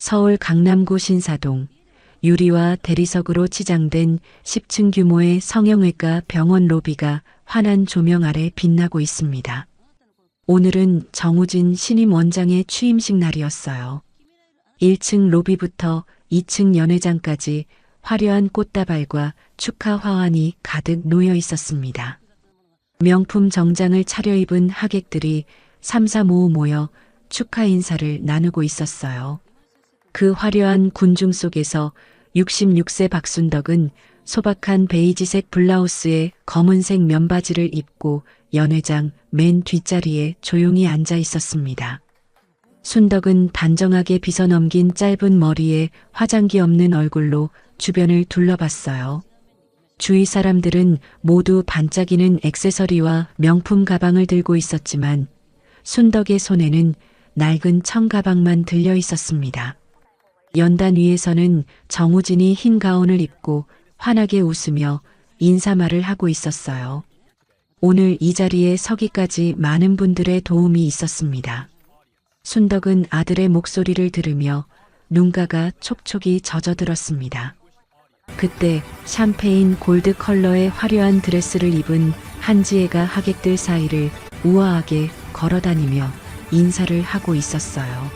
서울 강남구 신사동 유리와 대리석으로 치장된 10층 규모의 성형외과 병원 로비가 환한 조명 아래 빛나고 있습니다. 오늘은 정우진 신임 원장의 취임식 날이었어요. 1층 로비부터 2층 연회장까지 화려한 꽃다발과 축하 화환이 가득 놓여 있었습니다. 명품 정장을 차려입은 하객들이 삼삼오오 모여 축하 인사를 나누고 있었어요. 그 화려한 군중 속에서 66세 박순덕은 소박한 베이지색 블라우스에 검은색 면바지를 입고 연회장 맨 뒷자리에 조용히 앉아 있었습니다. 순덕은 단정하게 빗어넘긴 짧은 머리에 화장기 없는 얼굴로 주변을 둘러봤어요. 주위 사람들은 모두 반짝이는 액세서리와 명품 가방을 들고 있었지만 순덕의 손에는 낡은 청가방만 들려 있었습니다. 연단 위에서는 정우진이 흰 가운을 입고 환하게 웃으며 인사말을 하고 있었어요. 오늘 이 자리에 서기까지 많은 분들의 도움이 있었습니다. 순덕은 아들의 목소리를 들으며 눈가가 촉촉이 젖어들었습니다. 그때 샴페인 골드 컬러의 화려한 드레스를 입은 한지혜가 하객들 사이를 우아하게 걸어다니며 인사를 하고 있었어요.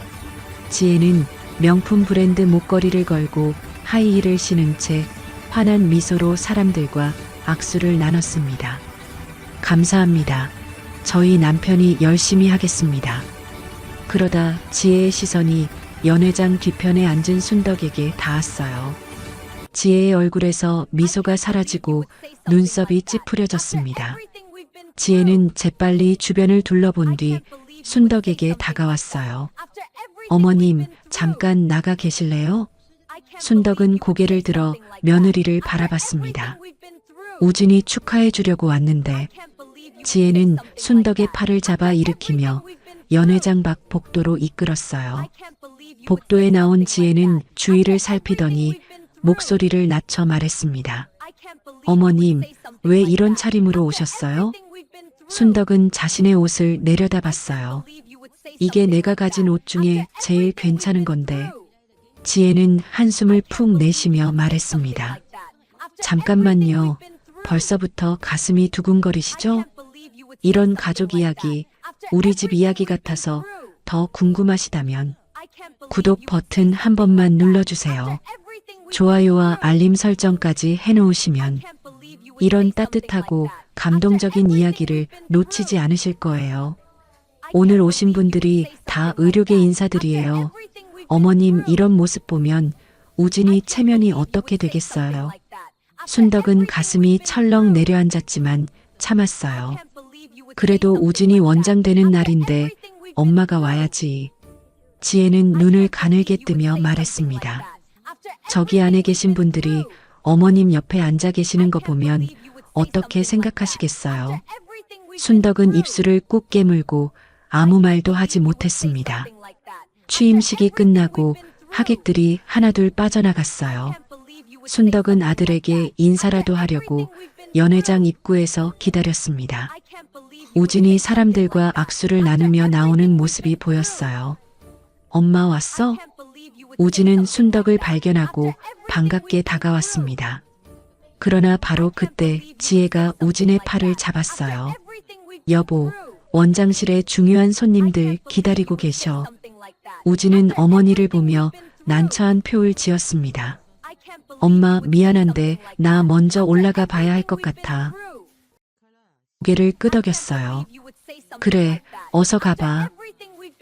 지혜는 명품 브랜드 목걸이를 걸고 하이힐을 신은 채 환한 미소로 사람들과 악수를 나눴습니다. 감사합니다. 저희 남편이 열심히 하겠습니다. 그러다 지혜의 시선이 연회장 뒤편에 앉은 순덕에게 닿았어요. 지혜의 얼굴에서 미소가 사라지고 눈썹이 찌푸려졌습니다. 지혜는 재빨리 주변을 둘러본 뒤 순덕에게 다가왔어요. 어머님, 잠깐 나가 계실래요? 순덕은 고개를 들어 며느리를 바라봤습니다. 우진이 축하해 주려고 왔는데. 지혜는 순덕의 팔을 잡아 일으키며 연회장 밖 복도로 이끌었어요. 복도에 나온 지혜는 주위를 살피더니 목소리를 낮춰 말했습니다. 어머님, 왜 이런 차림으로 오셨어요? 순덕은 자신의 옷을 내려다봤어요. 이게 내가 가진 옷 중에 제일 괜찮은 건데. 지혜는 한숨을 푹 내쉬며 말했습니다. 잠깐만요. 벌써부터 가슴이 두근거리시죠? 이런 가족 이야기, 우리 집 이야기 같아서 더 궁금하시다면 구독 버튼 한 번만 눌러주세요. 좋아요와 알림 설정까지 해놓으시면 이런 따뜻하고 감동적인 이야기를 놓치지 않으실 거예요. 오늘 오신 분들이 다 의료계 인사들이에요. 어머님 이런 모습 보면 우진이 체면이 어떻게 되겠어요? 순덕은 가슴이 철렁 내려앉았지만 참았어요. 그래도 우진이 원장 되는 날인데 엄마가 와야지. 지혜는 눈을 가늘게 뜨며 말했습니다. 저기 안에 계신 분들이 어머님 옆에 앉아 계시는 거 보면 어떻게 생각하시겠어요? 순덕은 입술을 꾹 깨물고 아무 말도 하지 못했습니다. 취임식이 끝나고 하객들이 하나둘 빠져나갔어요. 순덕은 아들에게 인사라도 하려고 연회장 입구에서 기다렸습니다. 우진이 사람들과 악수를 나누며 나오는 모습이 보였어요. 엄마 왔어? 우진은 순덕을 발견하고 반갑게 다가왔습니다. 그러나 바로 그때 지혜가 우진의 팔을 잡았어요. 여보, 원장실에 중요한 손님들 기다리고 계셔. 우진은 어머니를 보며 난처한 표를 지었습니다. 엄마 미안한데 나 먼저 올라가 봐야 할 것 같아. 고개를 끄덕였어요. 그래, 어서 가봐.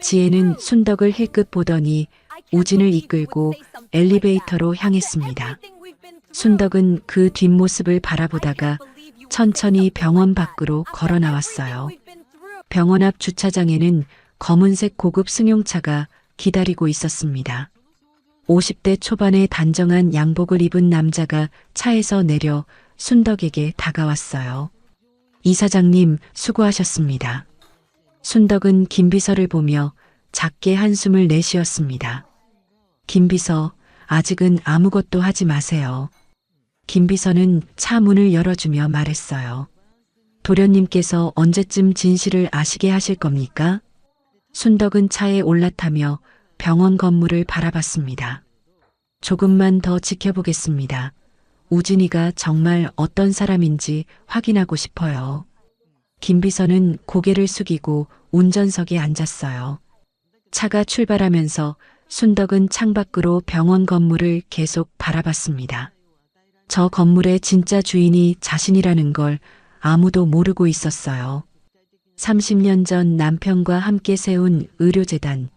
지혜는 순덕을 힐끗 보더니 우진을 이끌고 엘리베이터로 향했습니다. 순덕은 그 뒷모습을 바라보다가 천천히 병원 밖으로 걸어 나왔어요. 병원 앞 주차장에는 검은색 고급 승용차가 기다리고 있었습니다. 50대 초반의 단정한 양복을 입은 남자가 차에서 내려 순덕에게 다가왔어요. 이사장님, 수고하셨습니다. 순덕은 김비서를 보며 작게 한숨을 내쉬었습니다. 김비서, 아직은 아무것도 하지 마세요. 김비서는 차 문을 열어주며 말했어요. 도련님께서 언제쯤 진실을 아시게 하실 겁니까? 순덕은 차에 올라타며 병원 건물을 바라봤습니다. 조금만 더 지켜보겠습니다. 우진이가 정말 어떤 사람인지 확인하고 싶어요. 김비서는 고개를 숙이고 운전석에 앉았어요. 차가 출발하면서 순덕은 창밖으로 병원 건물을 계속 바라봤습니다. 저 건물의 진짜 주인이 자신이라는 걸 아무도 모르고 있었어요. 30년 전 남편과 함께 세운 의료재단,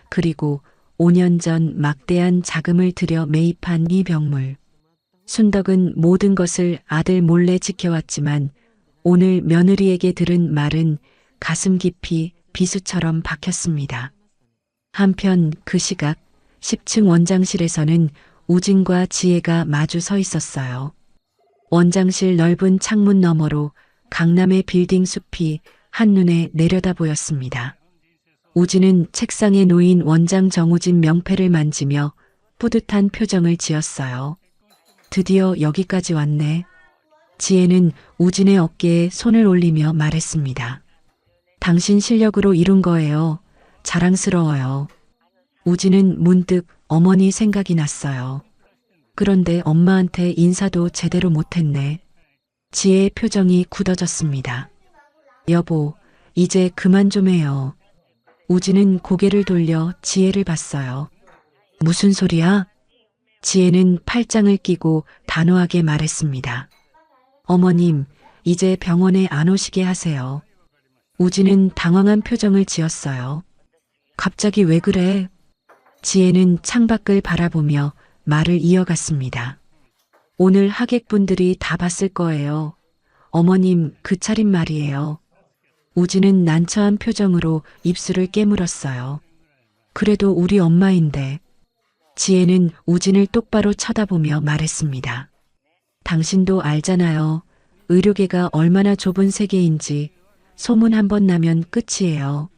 그리고 5년 전 막대한 자금을 들여 매입한 이 병물. 순덕은 모든 것을 아들 몰래 지켜왔지만 오늘 며느리에게 들은 말은 가슴 깊이 비수처럼 박혔습니다. 한편 그 시각 10층 원장실에서는 우진과 지혜가 마주 서 있었어요. 원장실 넓은 창문 너머로 강남의 빌딩 숲이 한눈에 내려다 보였습니다. 우진은 책상에 놓인 원장 정우진 명패를 만지며 뿌듯한 표정을 지었어요. 드디어 여기까지 왔네. 지혜는 우진의 어깨에 손을 올리며 말했습니다. 당신 실력으로 이룬 거예요. 자랑스러워요. 우진은 문득 어머니 생각이 났어요. 그런데 엄마한테 인사도 제대로 못했네. 지혜의 표정이 굳어졌습니다. 여보, 이제 그만 좀 해요. 우진은 고개를 돌려 지혜를 봤어요. 무슨 소리야? 지혜는 팔짱을 끼고 단호하게 말했습니다. 어머님, 이제 병원에 안 오시게 하세요. 우진은 당황한 표정을 지었어요. 갑자기 왜 그래? 지혜는 창밖을 바라보며 말을 이어갔습니다. 오늘 하객분들이 다 봤을 거예요. 어머님, 그 차림 말이에요. 우진은 난처한 표정으로 입술을 깨물었어요. 그래도 우리 엄마인데. 지혜는 우진을 똑바로 쳐다보며 말했습니다. 당신도 알잖아요. 의료계가 얼마나 좁은 세계인지. 소문 한 번 나면 끝이에요.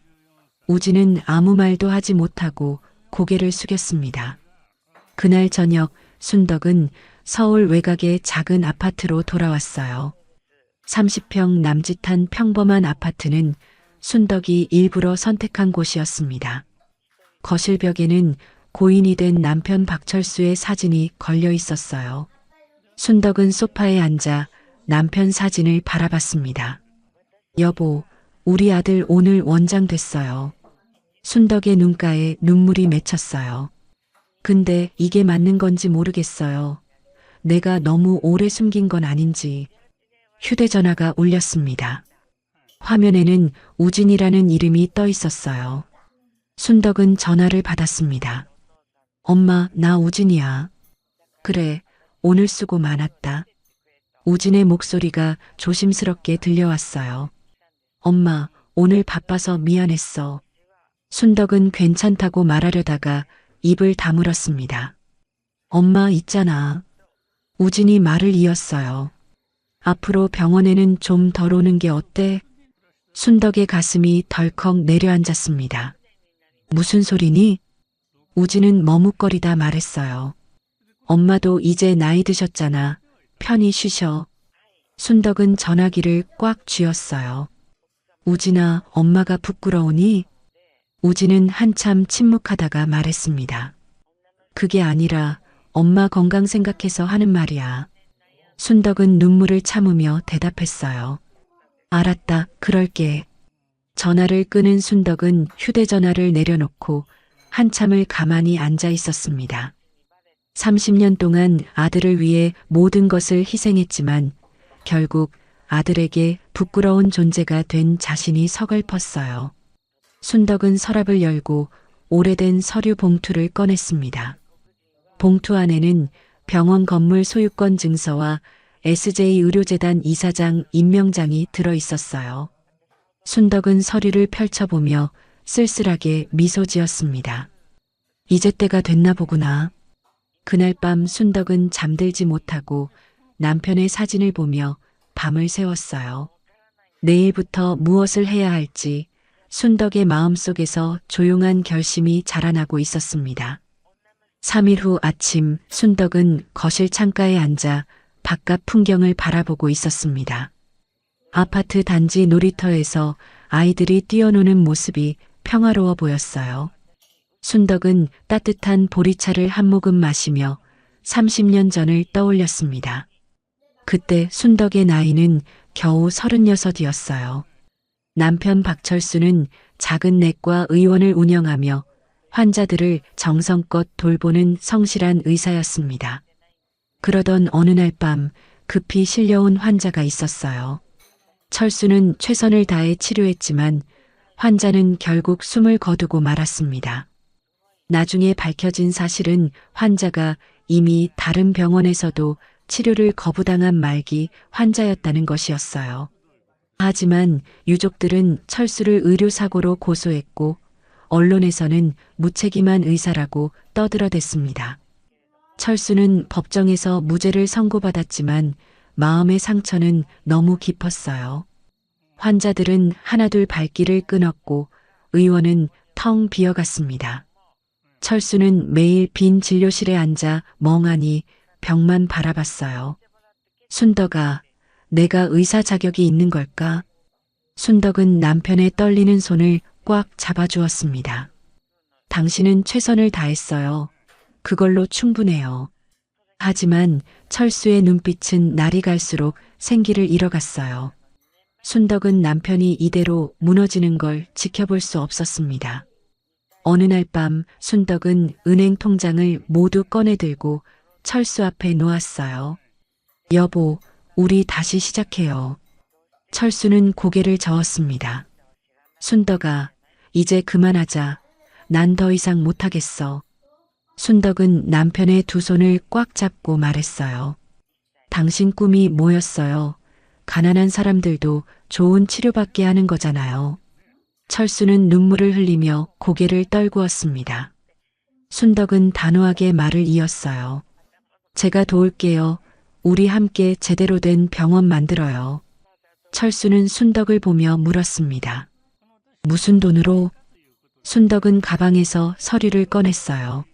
우진은 아무 말도 하지 못하고 고개를 숙였습니다. 그날 저녁 순덕은 서울 외곽의 작은 아파트로 돌아왔어요. 30평 남짓한 평범한 아파트는 순덕이 일부러 선택한 곳이었습니다. 거실 벽에는 고인이 된 남편 박철수의 사진이 걸려 있었어요. 순덕은 소파에 앉아 남편 사진을 바라봤습니다. 여보, 우리 아들 오늘 원장 됐어요. 순덕의 눈가에 눈물이 맺혔어요. 근데 이게 맞는 건지 모르겠어요. 내가 너무 오래 숨긴 건 아닌지. 휴대전화가 울렸습니다. 화면에는 우진이라는 이름이 떠 있었어요. 순덕은 전화를 받았습니다. 엄마, 나 우진이야. 그래, 오늘 수고 많았다. 우진의 목소리가 조심스럽게 들려왔어요. 엄마, 오늘 바빠서 미안했어. 순덕은 괜찮다고 말하려다가 입을 다물었습니다. 엄마 있잖아. 우진이 말을 이었어요. 앞으로 병원에는 좀 덜 오는 게 어때? 순덕의 가슴이 덜컥 내려앉았습니다. 무슨 소리니? 우진은 머뭇거리다 말했어요. 엄마도 이제 나이 드셨잖아. 편히 쉬셔. 순덕은 전화기를 꽉 쥐었어요. 우진아, 엄마가 부끄러우니? 우진은 한참 침묵하다가 말했습니다. 그게 아니라 엄마 건강 생각해서 하는 말이야. 순덕은 눈물을 참으며 대답했어요. 알았다, 그럴게. 전화를 끊은 순덕은 휴대전화를 내려놓고 한참을 가만히 앉아 있었습니다. 30년 동안 아들을 위해 모든 것을 희생했지만 결국 아들에게 부끄러운 존재가 된 자신이 서글펐어요. 순덕은 서랍을 열고 오래된 서류 봉투를 꺼냈습니다. 봉투 안에는 병원 건물 소유권 증서와 SJ의료재단 이사장 임명장이 들어 있었어요. 순덕은 서류를 펼쳐보며 쓸쓸하게 미소 지었습니다. 이제 때가 됐나 보구나. 그날 밤 순덕은 잠들지 못하고 남편의 사진을 보며 밤을 새웠어요. 내일부터 무엇을 해야 할지 순덕의 마음속에서 조용한 결심이 자라나고 있었습니다. 3일 후 아침 순덕은 거실 창가에 앉아 바깥 풍경을 바라보고 있었습니다. 아파트 단지 놀이터에서 아이들이 뛰어노는 모습이 평화로워 보였어요. 순덕은 따뜻한 보리차를 한 모금 마시며 30년 전을 떠올렸습니다. 그때 순덕의 나이는 겨우 36이었어요. 남편 박철수는 작은 내과 의원을 운영하며 환자들을 정성껏 돌보는 성실한 의사였습니다. 그러던 어느 날 밤 급히 실려온 환자가 있었어요. 철수는 최선을 다해 치료했지만 환자는 결국 숨을 거두고 말았습니다. 나중에 밝혀진 사실은 환자가 이미 다른 병원에서도 치료를 거부당한 말기 환자였다는 것이었어요. 하지만 유족들은 철수를 의료사고로 고소했고 언론에서는 무책임한 의사라고 떠들어댔습니다. 철수는 법정에서 무죄를 선고받았지만 마음의 상처는 너무 깊었어요. 환자들은 하나둘 발길을 끊었고 의원은 텅 비어갔습니다. 철수는 매일 빈 진료실에 앉아 멍하니 벽만 바라봤어요. 순덕아, 내가 의사 자격이 있는 걸까? 순덕은 남편의 떨리는 손을 꽉 잡아주었습니다. 당신은 최선을 다했어요. 그걸로 충분해요. 하지만 철수의 눈빛은 날이 갈수록 생기를 잃어갔어요. 순덕은 남편이 이대로 무너지는 걸 지켜볼 수 없었습니다. 어느 날 밤 순덕은 은행 통장을 모두 꺼내들고 철수 앞에 놓았어요. 여보, 우리 다시 시작해요. 철수는 고개를 저었습니다. 순덕아, 이제 그만하자. 난 더 이상 못하겠어. 순덕은 남편의 두 손을 꽉 잡고 말했어요. 당신 꿈이 뭐였어요? 가난한 사람들도 좋은 치료받게 하는 거잖아요. 철수는 눈물을 흘리며 고개를 떨구었습니다. 순덕은 단호하게 말을 이었어요. 제가 도울게요. 우리 함께 제대로 된 병원 만들어요. 철수는 순덕을 보며 물었습니다. 무슨 돈으로? 순덕은 가방에서 서류를 꺼냈어요.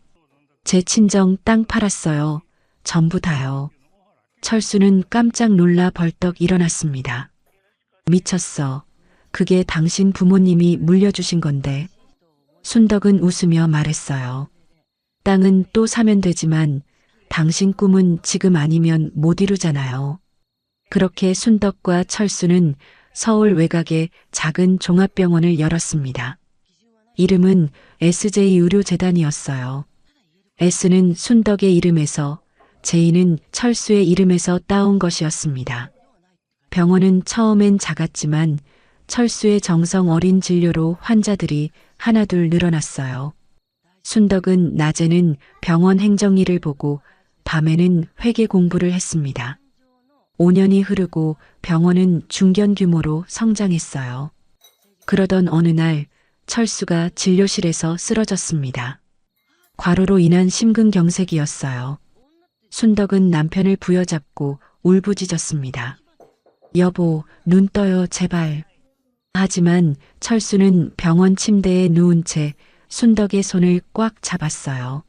제 친정 땅 팔았어요. 전부 다요. 철수는 깜짝 놀라 벌떡 일어났습니다. 미쳤어. 그게 당신 부모님이 물려주신 건데. 순덕은 웃으며 말했어요. 땅은 또 사면 되지만 당신 꿈은 지금 아니면 못 이루잖아요. 그렇게 순덕과 철수는 서울 외곽에 작은 종합병원을 열었습니다. 이름은 SJ 의료재단이었어요. S는 순덕의 이름에서, J는 철수의 이름에서 따온 것이었습니다. 병원은 처음엔 작았지만 철수의 정성 어린 진료로 환자들이 하나둘 늘어났어요. 순덕은 낮에는 병원 행정일을 보고 밤에는 회계 공부를 했습니다. 5년이 흐르고 병원은 중견 규모로 성장했어요. 그러던 어느 날 철수가 진료실에서 쓰러졌습니다. 과로로 인한 심근경색이었어요. 순덕은 남편을 부여잡고 울부짖었습니다. 여보, 눈 떠요, 제발. 하지만 철수는 병원 침대에 누운 채 순덕의 손을 꽉 잡았어요.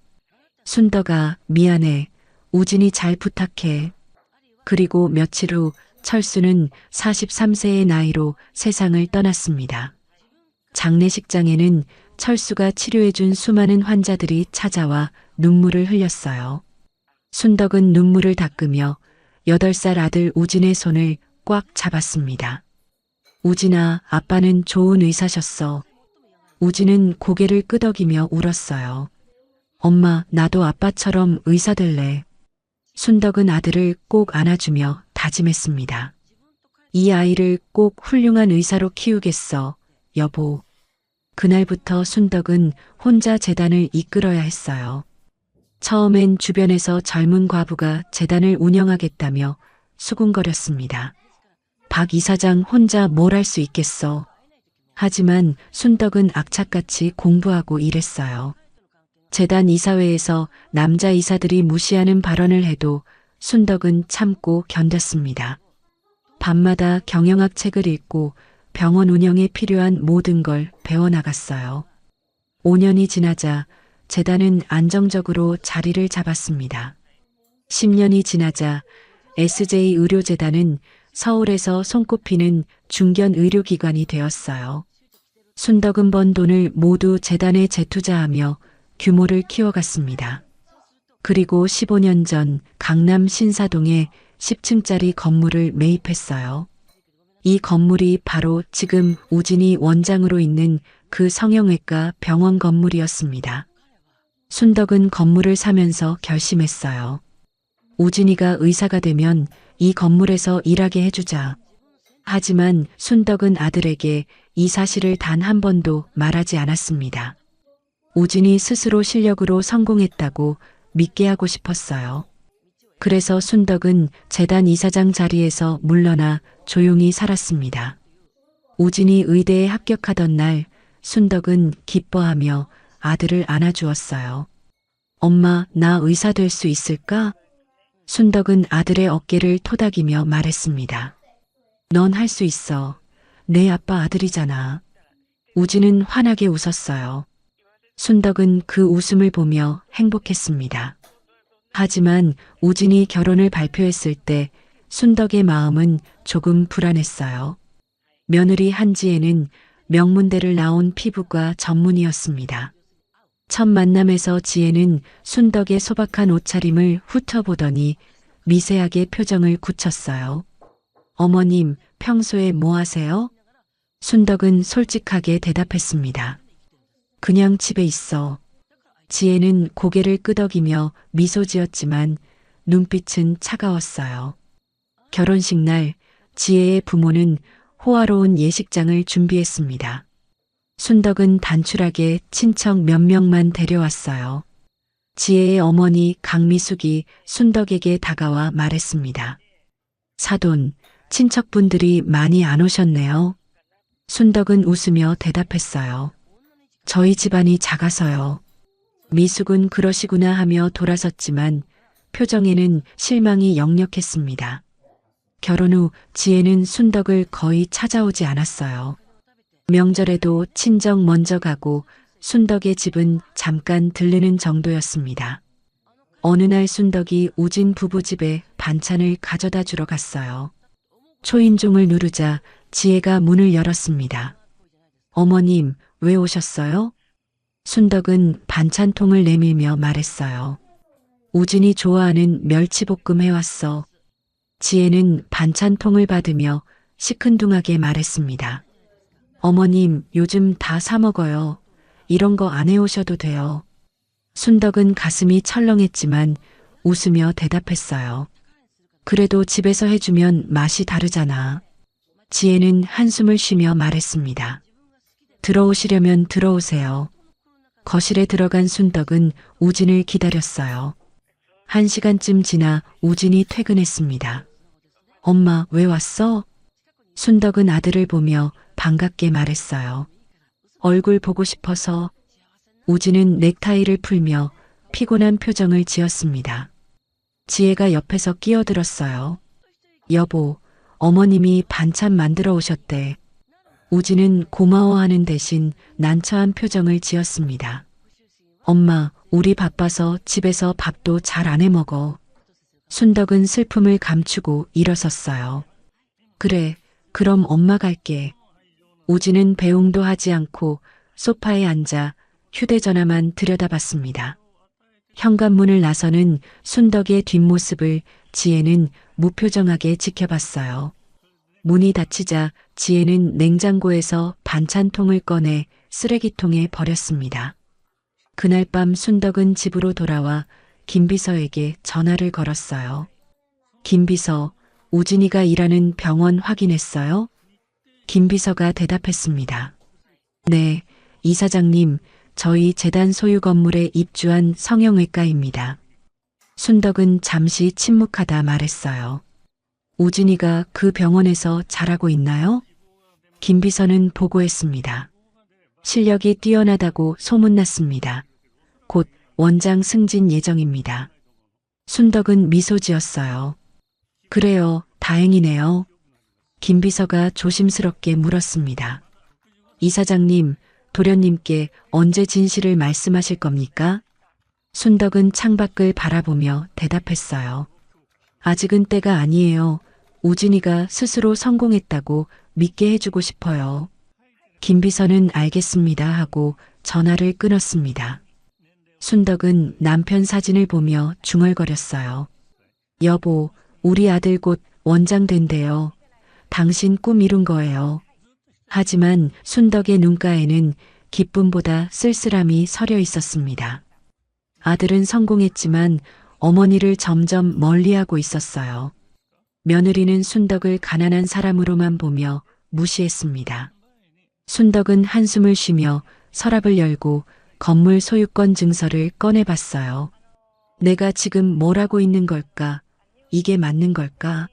순덕아, 미안해. 우진이 잘 부탁해. 그리고 며칠 후 철수는 43세의 나이로 세상을 떠났습니다. 장례식장에는 철수가 치료해준 수많은 환자들이 찾아와 눈물을 흘렸어요. 순덕은 눈물을 닦으며 8살 아들 우진의 손을 꽉 잡았습니다. 우진아, 아빠는 좋은 의사셨어. 우진은 고개를 끄덕이며 울었어요. 엄마, 나도 아빠처럼 의사 될래. 순덕은 아들을 꼭 안아주며 다짐했습니다. 이 아이를 꼭 훌륭한 의사로 키우겠어, 여보. 그날부터 순덕은 혼자 재단을 이끌어야 했어요. 처음엔 주변에서 젊은 과부가 재단을 운영하겠다며 수군거렸습니다. 박 이사장 혼자 뭘 할 수 있겠어. 하지만 순덕은 악착같이 공부하고 일했어요. 재단 이사회에서 남자 이사들이 무시하는 발언을 해도 순덕은 참고 견뎠습니다. 밤마다 경영학 책을 읽고 병원 운영에 필요한 모든 걸 배워나갔어요. 5년이 지나자 재단은 안정적으로 자리를 잡았습니다. 10년이 지나자 SJ 의료재단은 서울에서 손꼽히는 중견 의료기관이 되었어요. 순덕은 번 돈을 모두 재단에 재투자하며 규모를 키워갔습니다. 그리고 15년 전 강남 신사동에 10층짜리 건물을 매입했어요. 이 건물이 바로 지금 우진이 원장으로 있는 그 성형외과 병원 건물이었습니다. 순덕은 건물을 사면서 결심했어요. 우진이가 의사가 되면 이 건물에서 일하게 해주자. 하지만 순덕은 아들에게 이 사실을 단 한 번도 말하지 않았습니다. 우진이 스스로 실력으로 성공했다고 믿게 하고 싶었어요. 그래서 순덕은 재단 이사장 자리에서 물러나 조용히 살았습니다. 우진이 의대에 합격하던 날 순덕은 기뻐하며 아들을 안아주었어요. 엄마, 나 의사 될 수 있을까? 순덕은 아들의 어깨를 토닥이며 말했습니다. 넌 할 수 있어. 내 아빠 아들이잖아. 우진은 환하게 웃었어요. 순덕은 그 웃음을 보며 행복했습니다. 하지만 우진이 결혼을 발표했을 때 순덕의 마음은 조금 불안했어요. 며느리 한지혜는 명문대를 나온 피부과 전문이었습니다. 첫 만남에서 지혜는 순덕의 소박한 옷차림을 훑어보더니 미세하게 표정을 굳혔어요. 어머님, 평소에 뭐 하세요? 순덕은 솔직하게 대답했습니다. 그냥 집에 있어. 지혜는 고개를 끄덕이며 미소 지었지만 눈빛은 차가웠어요. 결혼식 날 지혜의 부모는 호화로운 예식장을 준비했습니다. 순덕은 단출하게 친척 몇 명만 데려왔어요. 지혜의 어머니 강미숙이 순덕에게 다가와 말했습니다. 사돈, 친척분들이 많이 안 오셨네요. 순덕은 웃으며 대답했어요. 저희 집안이 작아서요. 미숙은 그러시구나 하며 돌아섰지만 표정에는 실망이 역력했습니다. 결혼 후 지혜는 순덕을 거의 찾아오지 않았어요. 명절에도 친정 먼저 가고 순덕의 집은 잠깐 들르는 정도였습니다. 어느 날 순덕이 우진 부부 집에 반찬을 가져다 주러 갔어요. 초인종을 누르자 지혜가 문을 열었습니다. 어머님, 왜 오셨어요? 순덕은 반찬통을 내밀며 말했어요. 우진이 좋아하는 멸치볶음 해왔어. 지혜는 반찬통을 받으며 시큰둥하게 말했습니다. 어머님, 요즘 다 사 먹어요. 이런 거 안 해오셔도 돼요. 순덕은 가슴이 철렁했지만 웃으며 대답했어요. 그래도 집에서 해주면 맛이 다르잖아. 지혜는 한숨을 쉬며 말했습니다. 들어오시려면 들어오세요. 거실에 들어간 순덕은 우진을 기다렸어요. 1시간쯤 지나 우진이 퇴근했습니다. 엄마, 왜 왔어? 순덕은 아들을 보며 반갑게 말했어요. 얼굴 보고 싶어서. 우진은 넥타이를 풀며 피곤한 표정을 지었습니다. 지혜가 옆에서 끼어들었어요. 여보, 어머님이 반찬 만들어 오셨대. 우진은 고마워하는 대신 난처한 표정을 지었습니다. 엄마, 우리 바빠서 집에서 밥도 잘 안 해 먹어. 순덕은 슬픔을 감추고 일어섰어요. 그래, 그럼 엄마 갈게. 우진은 배웅도 하지 않고 소파에 앉아 휴대전화만 들여다봤습니다. 현관문을 나서는 순덕의 뒷모습을 지혜는 무표정하게 지켜봤어요. 문이 닫히자 지혜는 냉장고에서 반찬통을 꺼내 쓰레기통에 버렸습니다. 그날 밤 순덕은 집으로 돌아와 김비서에게 전화를 걸었어요. 김비서, 우진이가 일하는 병원 확인했어요? 김비서가 대답했습니다. 네, 이사장님, 저희 재단 소유 건물에 입주한 성형외과입니다. 순덕은 잠시 침묵하다 말했어요. 우진이가 그 병원에서 잘하고 있나요? 김비서는 보고했습니다. 실력이 뛰어나다고 소문났습니다. 곧 원장 승진 예정입니다. 순덕은 미소 지었어요. 그래요, 다행이네요. 김비서가 조심스럽게 물었습니다. 이사장님, 도련님께 언제 진실을 말씀하실 겁니까? 순덕은 창밖을 바라보며 대답했어요. 아직은 때가 아니에요. 우진이가 스스로 성공했다고 믿게 해주고 싶어요. 김 비서는 알겠습니다 하고 전화를 끊었습니다. 순덕은 남편 사진을 보며 중얼거렸어요. 여보, 우리 아들 곧 원장 된대요. 당신 꿈 이룬 거예요. 하지만 순덕의 눈가에는 기쁨보다 쓸쓸함이 서려 있었습니다. 아들은 성공했지만 어머니를 점점 멀리하고 있었어요. 며느리는 순덕을 가난한 사람으로만 보며 무시했습니다. 순덕은 한숨을 쉬며 서랍을 열고 건물 소유권 증서를 꺼내봤어요. 내가 지금 뭘 하고 있는 걸까? 이게 맞는 걸까?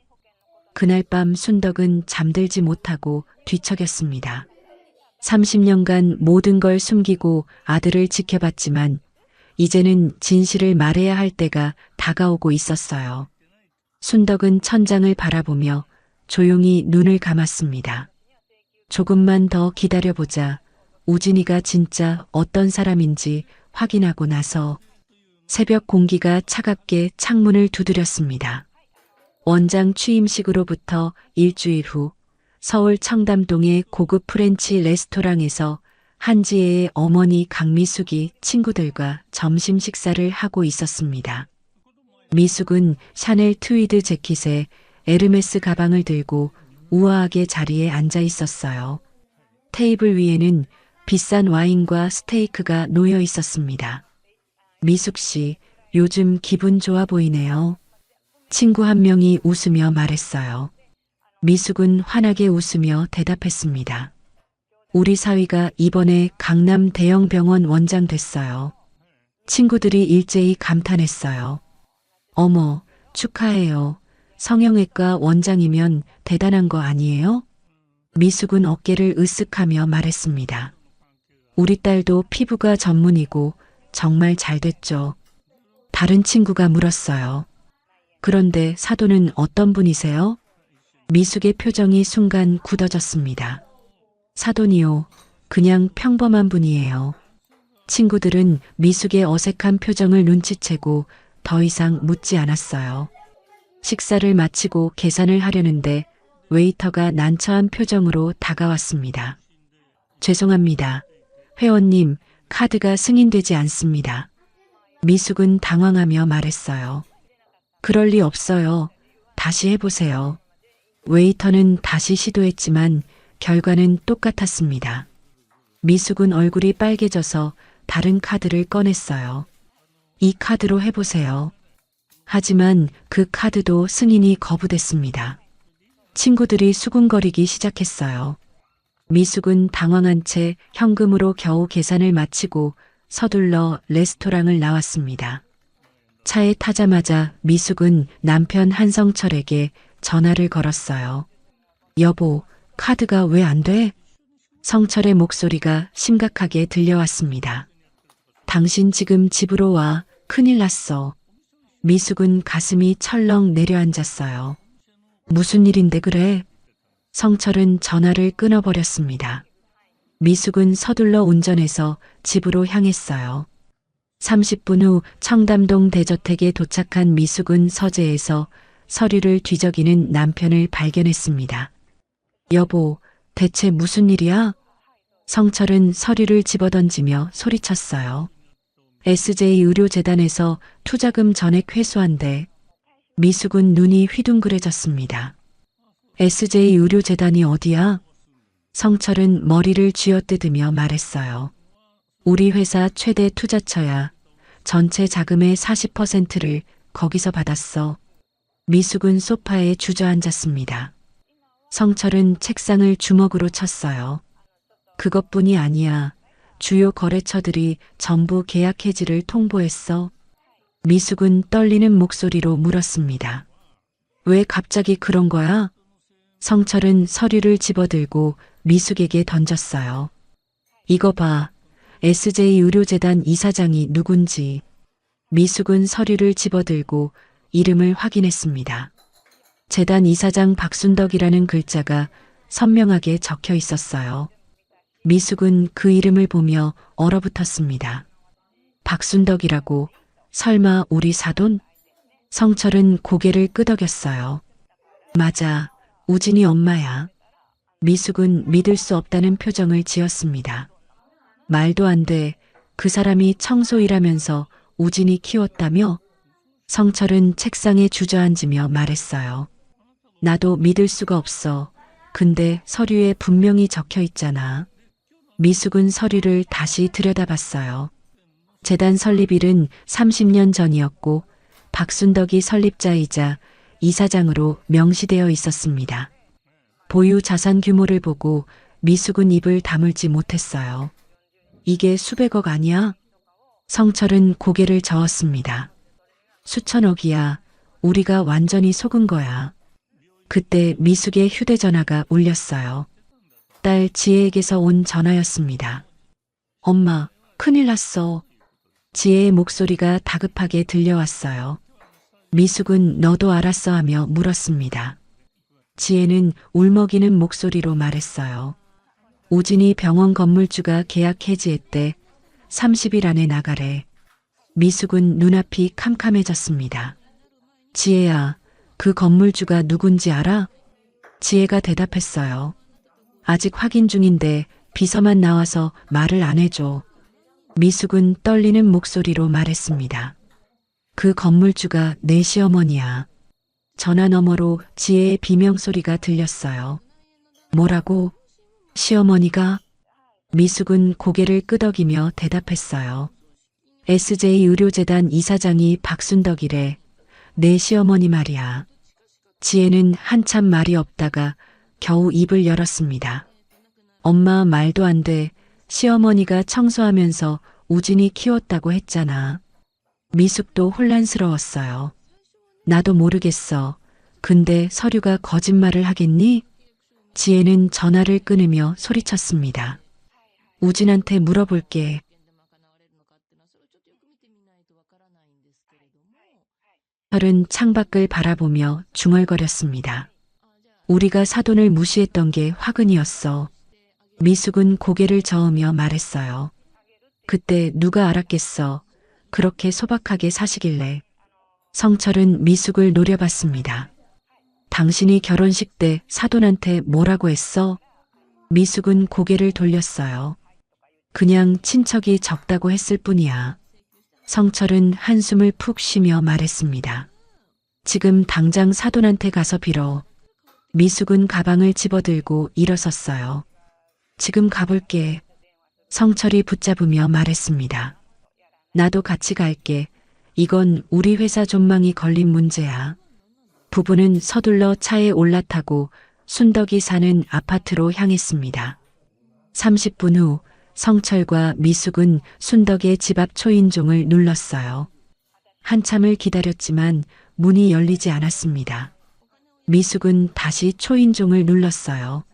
그날 밤 순덕은 잠들지 못하고 뒤척였습니다. 30년간 모든 걸 숨기고 아들을 지켜봤지만 이제는 진실을 말해야 할 때가 다가오고 있었어요. 순덕은 천장을 바라보며 조용히 눈을 감았습니다. 조금만 더 기다려보자. 우진이가 진짜 어떤 사람인지 확인하고 나서 새벽 공기가 차갑게 창문을 두드렸습니다. 원장 취임식으로부터 일주일 후 서울 청담동의 고급 프렌치 레스토랑에서 한지혜의 어머니 강미숙이 친구들과 점심 식사를 하고 있었습니다. 미숙은 샤넬 트위드 재킷에 에르메스 가방을 들고 우아하게 자리에 앉아 있었어요. 테이블 위에는 비싼 와인과 스테이크가 놓여 있었습니다. 미숙 씨, 요즘 기분 좋아 보이네요. 친구 한 명이 웃으며 말했어요. 미숙은 환하게 웃으며 대답했습니다. 우리 사위가 이번에 강남 대형 병원 원장 됐어요. 친구들이 일제히 감탄했어요. 어머, 축하해요. 성형외과 원장이면 대단한 거 아니에요? 미숙은 어깨를 으쓱하며 말했습니다. 우리 딸도 피부가 전문이고 정말 잘 됐죠. 다른 친구가 물었어요. 그런데 사돈은 어떤 분이세요? 미숙의 표정이 순간 굳어졌습니다. 사돈이요. 그냥 평범한 분이에요. 친구들은 미숙의 어색한 표정을 눈치채고 더 이상 묻지 않았어요. 식사를 마치고 계산을 하려는데 웨이터가 난처한 표정으로 다가왔습니다. 죄송합니다. 회원님, 카드가 승인되지 않습니다. 미숙은 당황하며 말했어요. 그럴 리 없어요. 다시 해보세요. 웨이터는 다시 시도했지만 결과는 똑같았습니다. 미숙은 얼굴이 빨개져서 다른 카드를 꺼냈어요. 이 카드로 해보세요. 하지만 그 카드도 승인이 거부됐습니다. 친구들이 수군거리기 시작했어요. 미숙은 당황한 채 현금으로 겨우 계산을 마치고 서둘러 레스토랑을 나왔습니다. 차에 타자마자 미숙은 남편 한성철에게 전화를 걸었어요. 여보, 카드가 왜 안 돼? 성철의 목소리가 심각하게 들려왔습니다. 당신 지금 집으로 와. 큰일 났어. 미숙은 가슴이 철렁 내려앉았어요. 무슨 일인데 그래? 성철은 전화를 끊어버렸습니다. 미숙은 서둘러 운전해서 집으로 향했어요. 30분 후 청담동 대저택에 도착한 미숙은 서재에서 서류를 뒤적이는 남편을 발견했습니다. 여보, 대체 무슨 일이야? 성철은 서류를 집어던지며 소리쳤어요. SJ의료재단에서 투자금 전액 회수한대. 미숙은 눈이 휘둥그레졌습니다. SJ의료재단이 어디야? 성철은 머리를 쥐어뜯으며 말했어요. 우리 회사 최대 투자처야. 전체 자금의 40%를 거기서 받았어. 미숙은 소파에 주저앉았습니다. 성철은 책상을 주먹으로 쳤어요. 그것뿐이 아니야. 주요 거래처들이 전부 계약 해지를 통보했어. 미숙은 떨리는 목소리로 물었습니다. 왜 갑자기 그런 거야? 성철은 서류를 집어들고 미숙에게 던졌어요. 이거 봐. SJ의료재단 이사장이 누군지. 미숙은 서류를 집어들고 이름을 확인했습니다. 재단 이사장 박순덕이라는 글자가 선명하게 적혀 있었어요. 미숙은 그 이름을 보며 얼어붙었습니다. 박순덕이라고? 설마 우리 사돈? 성철은 고개를 끄덕였어요. 맞아, 우진이 엄마야. 미숙은 믿을 수 없다는 표정을 지었습니다. 말도 안 돼. 그 사람이 청소일하면서 우진이 키웠다며? 성철은 책상에 주저앉으며 말했어요. 나도 믿을 수가 없어. 근데 서류에 분명히 적혀 있잖아. 미숙은 서류를 다시 들여다봤어요. 재단 설립일은 30년 전이었고 박순덕이 설립자이자 이사장으로 명시되어 있었습니다. 보유 자산 규모를 보고 미숙은 입을 다물지 못했어요. 이게 수백억 아니야? 성철은 고개를 저었습니다. 수천억이야. 우리가 완전히 속은 거야. 그때 미숙의 휴대전화가 울렸어요. 딸 지혜에게서 온 전화였습니다. 엄마, 큰일 났어. 지혜의 목소리가 다급하게 들려왔어요. 미숙은 너도 알았어 하며 물었습니다. 지혜는 울먹이는 목소리로 말했어요. 우진이 병원 건물주가 계약 해지했대. 30일 안에 나가래. 미숙은 눈앞이 캄캄해졌습니다. 지혜야, 그 건물주가 누군지 알아? 지혜가 대답했어요. 아직 확인 중인데 비서만 나와서 말을 안 해줘. 미숙은 떨리는 목소리로 말했습니다. 그 건물주가 내 시어머니야. 전화 너머로 지혜의 비명소리가 들렸어요. 뭐라고? 시어머니가? 미숙은 고개를 끄덕이며 대답했어요. SJ의료재단 이사장이 박순덕이래. 내 시어머니 말이야. 지혜는 한참 말이 없다가 겨우 입을 열었습니다. 엄마 말도 안 돼. 시어머니가 청소하면서 우진이 키웠다고 했잖아. 미숙도 혼란스러웠어요. 나도 모르겠어. 근데 서류가 거짓말을 하겠니? 지혜는 전화를 끊으며 소리쳤습니다. 우진한테 물어볼게. 철은 창밖을 바라보며 중얼거렸습니다. 우리가 사돈을 무시했던 게 화근이었어. 미숙은 고개를 저으며 말했어요. 그때 누가 알았겠어. 그렇게 소박하게 사시길래. 성철은 미숙을 노려봤습니다. 당신이 결혼식 때 사돈한테 뭐라고 했어? 미숙은 고개를 돌렸어요. 그냥 친척이 적다고 했을 뿐이야. 성철은 한숨을 푹 쉬며 말했습니다. 지금 당장 사돈한테 가서 빌어. 미숙은 가방을 집어들고 일어섰어요. 지금 가볼게. 성철이 붙잡으며 말했습니다. 나도 같이 갈게. 이건 우리 회사 존망이 걸린 문제야. 부부는 서둘러 차에 올라타고 순덕이 사는 아파트로 향했습니다. 30분 후 성철과 미숙은 순덕의 집 앞 초인종을 눌렀어요. 한참을 기다렸지만 문이 열리지 않았습니다. 미숙은 다시 초인종을 눌렀어요.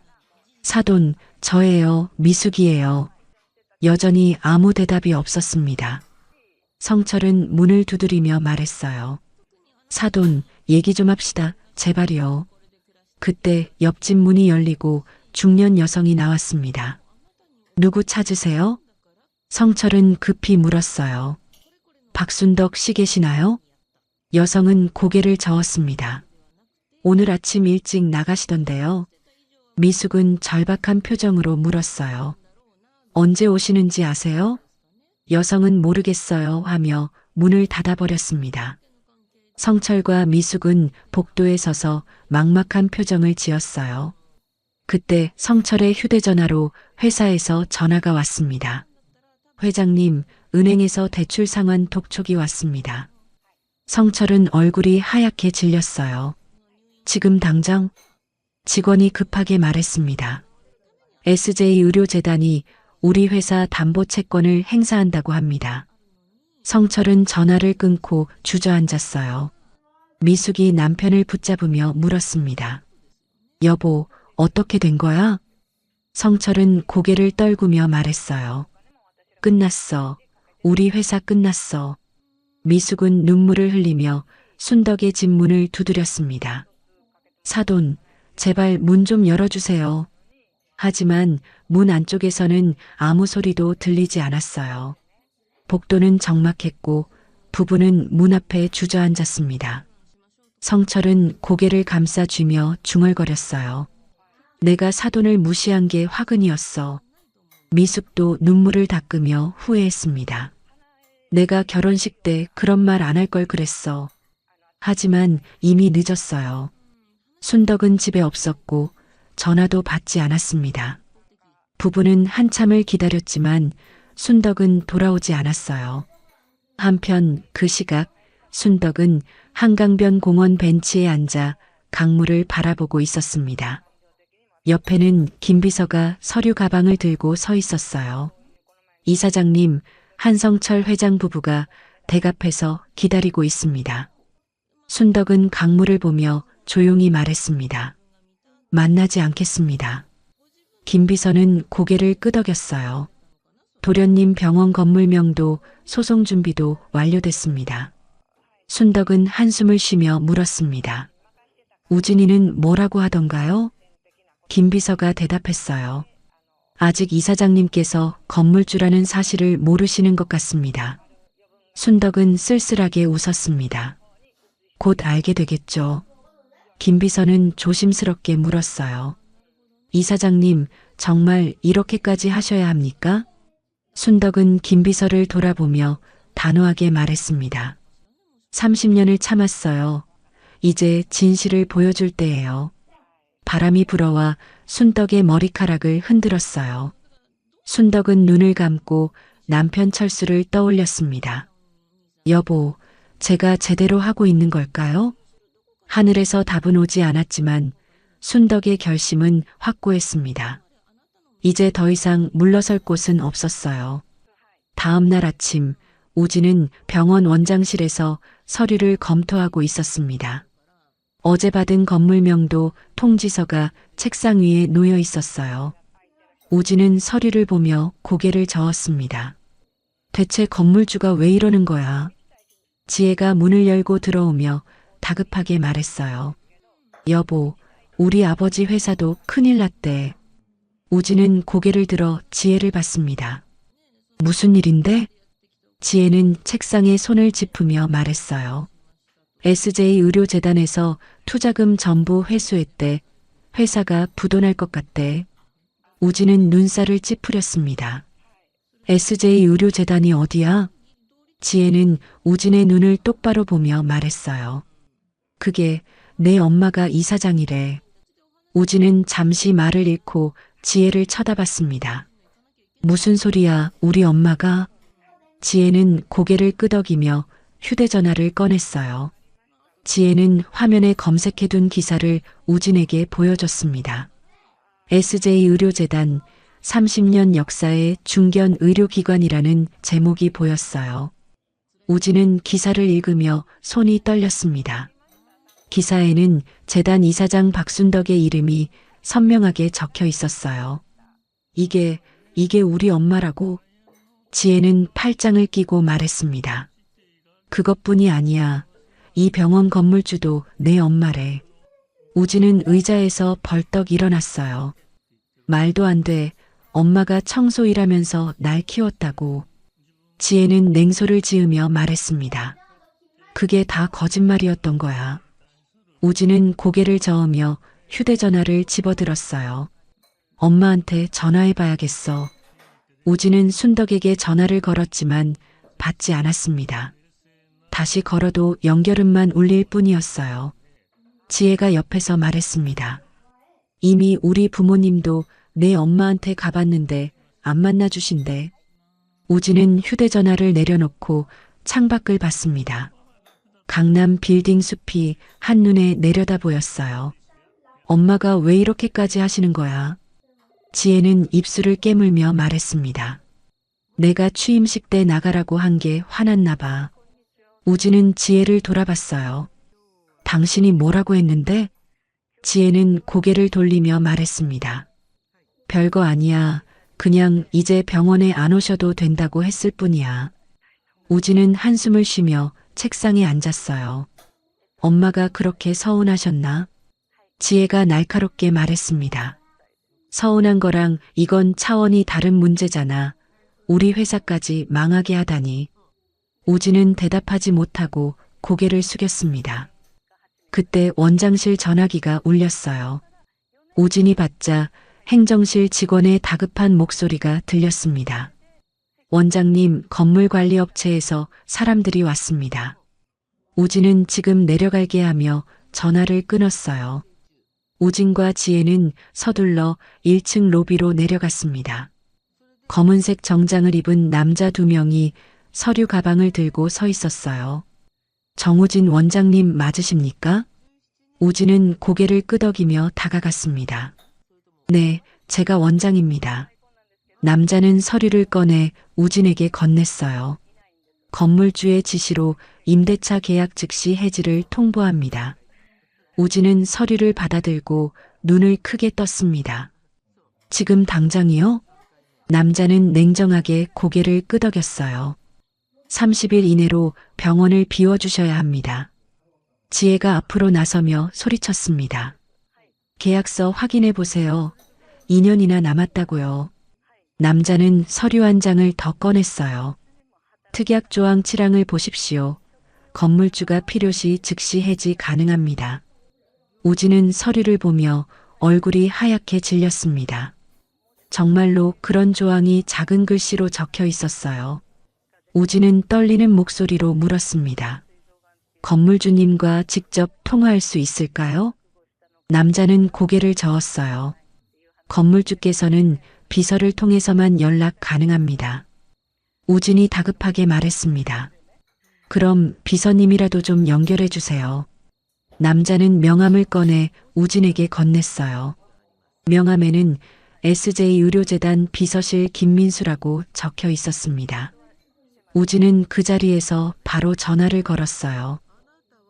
사돈, 저예요. 미숙이에요. 여전히 아무 대답이 없었습니다. 성철은 문을 두드리며 말했어요. 사돈, 얘기 좀 합시다. 제발요. 그때 옆집 문이 열리고 중년 여성이 나왔습니다. 누구 찾으세요? 성철은 급히 물었어요. 박순덕 씨 계시나요? 여성은 고개를 저었습니다. 오늘 아침 일찍 나가시던데요. 미숙은 절박한 표정으로 물었어요. 언제 오시는지 아세요? 여성은 모르겠어요 하며 문을 닫아버렸습니다. 성철과 미숙은 복도에 서서 막막한 표정을 지었어요. 그때 성철의 휴대전화로 회사에서 전화가 왔습니다. 회장님, 은행에서 대출 상환 독촉이 왔습니다. 성철은 얼굴이 하얗게 질렸어요. 지금 당장? 직원이 급하게 말했습니다. SJ의료재단이 우리 회사 담보 채권을 행사한다고 합니다. 성철은 전화를 끊고 주저앉았어요. 미숙이 남편을 붙잡으며 물었습니다. 여보, 어떻게 된 거야? 성철은 고개를 떨구며 말했어요. 끝났어. 우리 회사 끝났어. 미숙은 눈물을 흘리며 순덕의 집 문을 두드렸습니다. 사돈, 제발 문 좀 열어주세요. 하지만 문 안쪽에서는 아무 소리도 들리지 않았어요. 복도는 적막했고 부부는 문 앞에 주저앉았습니다. 성철은 고개를 감싸 쥐며 중얼거렸어요. 내가 사돈을 무시한 게 화근이었어. 미숙도 눈물을 닦으며 후회했습니다. 내가 결혼식 때 그런 말 안 할 걸 그랬어. 하지만 이미 늦었어요. 순덕은 집에 없었고 전화도 받지 않았습니다. 부부는 한참을 기다렸지만 순덕은 돌아오지 않았어요. 한편 그 시각 순덕은 한강변 공원 벤치에 앉아 강물을 바라보고 있었습니다. 옆에는 김 비서가 서류 가방을 들고 서 있었어요. 이사장님, 한성철 회장 부부가 댁 앞에서 기다리고 있습니다. 순덕은 강물을 보며 조용히 말했습니다. 만나지 않겠습니다. 김 비서는 고개를 끄덕였어요. 도련님 병원 건물명도 소송 준비도 완료됐습니다. 순덕은 한숨을 쉬며 물었습니다. 우진이는 뭐라고 하던가요? 김 비서가 대답했어요. 아직 이사장님께서 건물주라는 사실을 모르시는 것 같습니다. 순덕은 쓸쓸하게 웃었습니다. 곧 알게 되겠죠. 김 비서는 조심스럽게 물었어요. 이사장님, 정말 이렇게까지 하셔야 합니까? 순덕은 김 비서를 돌아보며 단호하게 말했습니다. 30년을 참았어요. 이제 진실을 보여줄 때예요. 바람이 불어와 순덕의 머리카락을 흔들었어요. 순덕은 눈을 감고 남편 철수를 떠올렸습니다. 여보, 제가 제대로 하고 있는 걸까요? 하늘에서 답은 오지 않았지만 순덕의 결심은 확고했습니다. 이제 더 이상 물러설 곳은 없었어요. 다음 날 아침 우진은 병원 원장실에서 서류를 검토하고 있었습니다. 어제 받은 건물명도 통지서가 책상 위에 놓여 있었어요. 우진은 서류를 보며 고개를 저었습니다. 대체 건물주가 왜 이러는 거야? 지혜가 문을 열고 들어오며 다급하게 말했어요. 여보, 우리 아버지 회사도 큰일 났대. 우진은 고개를 들어 지혜를 봤습니다. 무슨 일인데? 지혜는 책상에 손을 짚으며 말했어요. SJ의료재단에서 투자금 전부 회수했대. 회사가 부도날 것 같대. 우진은 눈살을 찌푸렸습니다. SJ의료재단이 어디야? 지혜는 우진의 눈을 똑바로 보며 말했어요. 그게 내 엄마가 이사장이래. 우진은 잠시 말을 잃고 지혜를 쳐다봤습니다. 무슨 소리야, 우리 엄마가? 지혜는 고개를 끄덕이며 휴대전화를 꺼냈어요. 지혜는 화면에 검색해둔 기사를 우진에게 보여줬습니다. SJ의료재단 30년 역사의 중견 의료기관이라는 제목이 보였어요. 우진은 기사를 읽으며 손이 떨렸습니다. 기사에는 재단 이사장 박순덕의 이름이 선명하게 적혀 있었어요. 이게 우리 엄마라고? 지혜는 팔짱을 끼고 말했습니다. 그것뿐이 아니야. 이 병원 건물주도 내 엄마래. 우진은 의자에서 벌떡 일어났어요. 말도 안 돼. 엄마가 청소 일하면서 날 키웠다고. 지혜는 냉소를 지으며 말했습니다. 그게 다 거짓말이었던 거야. 우진은 고개를 저으며 휴대전화를 집어들었어요. 엄마한테 전화해봐야겠어. 우진은 순덕에게 전화를 걸었지만 받지 않았습니다. 다시 걸어도 연결음만 울릴 뿐이었어요. 지혜가 옆에서 말했습니다. 이미 우리 부모님도 내 엄마한테 가봤는데 안 만나주신대. 우진은 휴대전화를 내려놓고 창밖을 봤습니다. 강남 빌딩 숲이 한눈에 내려다 보였어요. 엄마가 왜 이렇게까지 하시는 거야? 지혜는 입술을 깨물며 말했습니다. 내가 취임식 때 나가라고 한 게 화났나 봐. 우진은 지혜를 돌아봤어요. 당신이 뭐라고 했는데? 지혜는 고개를 돌리며 말했습니다. 별거 아니야. 그냥 이제 병원에 안 오셔도 된다고 했을 뿐이야. 우진은 한숨을 쉬며 책상에 앉았어요. 엄마가 그렇게 서운하셨나? 지혜가 날카롭게 말했습니다. 서운한 거랑 이건 차원이 다른 문제잖아. 우리 회사까지 망하게 하다니. 우진은 대답하지 못하고 고개를 숙였습니다. 그때 원장실 전화기가 울렸어요. 우진이 받자 행정실 직원의 다급한 목소리가 들렸습니다. 원장님, 건물관리업체에서 사람들이 왔습니다. 우진은 지금 내려갈게 하며 전화를 끊었어요. 우진과 지혜는 서둘러 1층 로비로 내려갔습니다. 검은색 정장을 입은 남자 2명이 서류 가방을 들고 서 있었어요. 정우진 원장님 맞으십니까? 우진은 고개를 끄덕이며 다가갔습니다. 네, 제가 원장입니다. 남자는 서류를 꺼내 우진에게 건넸어요. 건물주의 지시로 임대차 계약 즉시 해지를 통보합니다. 우진은 서류를 받아들고 눈을 크게 떴습니다. 지금 당장이요? 남자는 냉정하게 고개를 끄덕였어요. 30일 이내로 병원을 비워주셔야 합니다. 지혜가 앞으로 나서며 소리쳤습니다. 계약서 확인해 보세요. 2년이나 남았다고요. 남자는 서류 한 장을 더 꺼냈어요. 특약조항 7항을 보십시오. 건물주가 필요시 즉시 해지 가능합니다. 우진은 서류를 보며 얼굴이 하얗게 질렸습니다. 정말로 그런 조항이 작은 글씨로 적혀 있었어요. 우진은 떨리는 목소리로 물었습니다. 건물주님과 직접 통화할 수 있을까요? 남자는 고개를 저었어요. 건물주께서는 비서를 통해서만 연락 가능합니다. 우진이 다급하게 말했습니다. 그럼 비서님이라도 좀 연결해 주세요. 남자는 명함을 꺼내 우진에게 건넸어요. 명함에는 SJ의료재단 비서실 김민수라고 적혀 있었습니다. 우진은 그 자리에서 바로 전화를 걸었어요.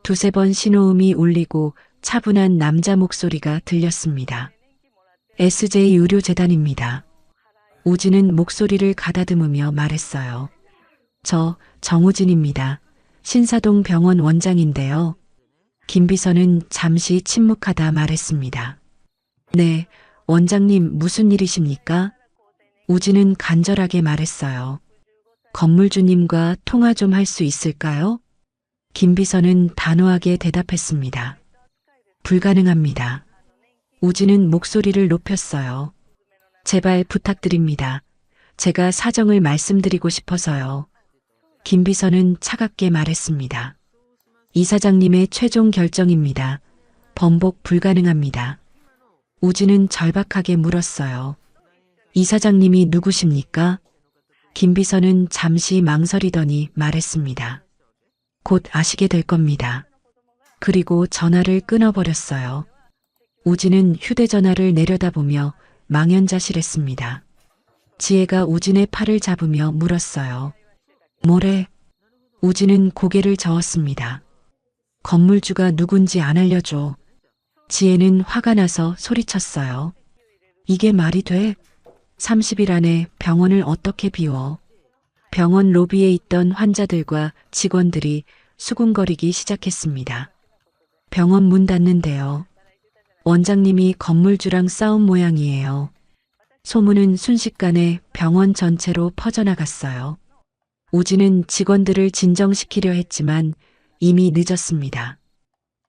2~3번 신호음이 울리고 차분한 남자 목소리가 들렸습니다. SJ의료재단입니다. 우진은 목소리를 가다듬으며 말했어요. 저 정우진입니다. 신사동 병원 원장인데요. 김 비서는 잠시 침묵하다 말했습니다. 네, 원장님 무슨 일이십니까? 우진은 간절하게 말했어요. 건물주님과 통화 좀 할 수 있을까요? 김 비서는 단호하게 대답했습니다. 불가능합니다. 우진은 목소리를 높였어요. 제발 부탁드립니다. 제가 사정을 말씀드리고 싶어서요. 김 비서는 차갑게 말했습니다. 이사장님의 최종 결정입니다. 번복 불가능합니다. 우진은 절박하게 물었어요. 이사장님이 누구십니까? 김 비서는 잠시 망설이더니 말했습니다. 곧 아시게 될 겁니다. 그리고 전화를 끊어버렸어요. 우진은 휴대전화를 내려다보며 망연자실했습니다. 지혜가 우진의 팔을 잡으며 물었어요. 뭐래? 우진은 고개를 저었습니다. 건물주가 누군지 안 알려줘. 지혜는 화가 나서 소리쳤어요. 이게 말이 돼? 30일 안에 병원을 어떻게 비워? 병원 로비에 있던 환자들과 직원들이 수군거리기 시작했습니다. 병원 문 닫는데요. 원장님이 건물주랑 싸운 모양이에요. 소문은 순식간에 병원 전체로 퍼져나갔어요. 우진은 직원들을 진정시키려 했지만 이미 늦었습니다.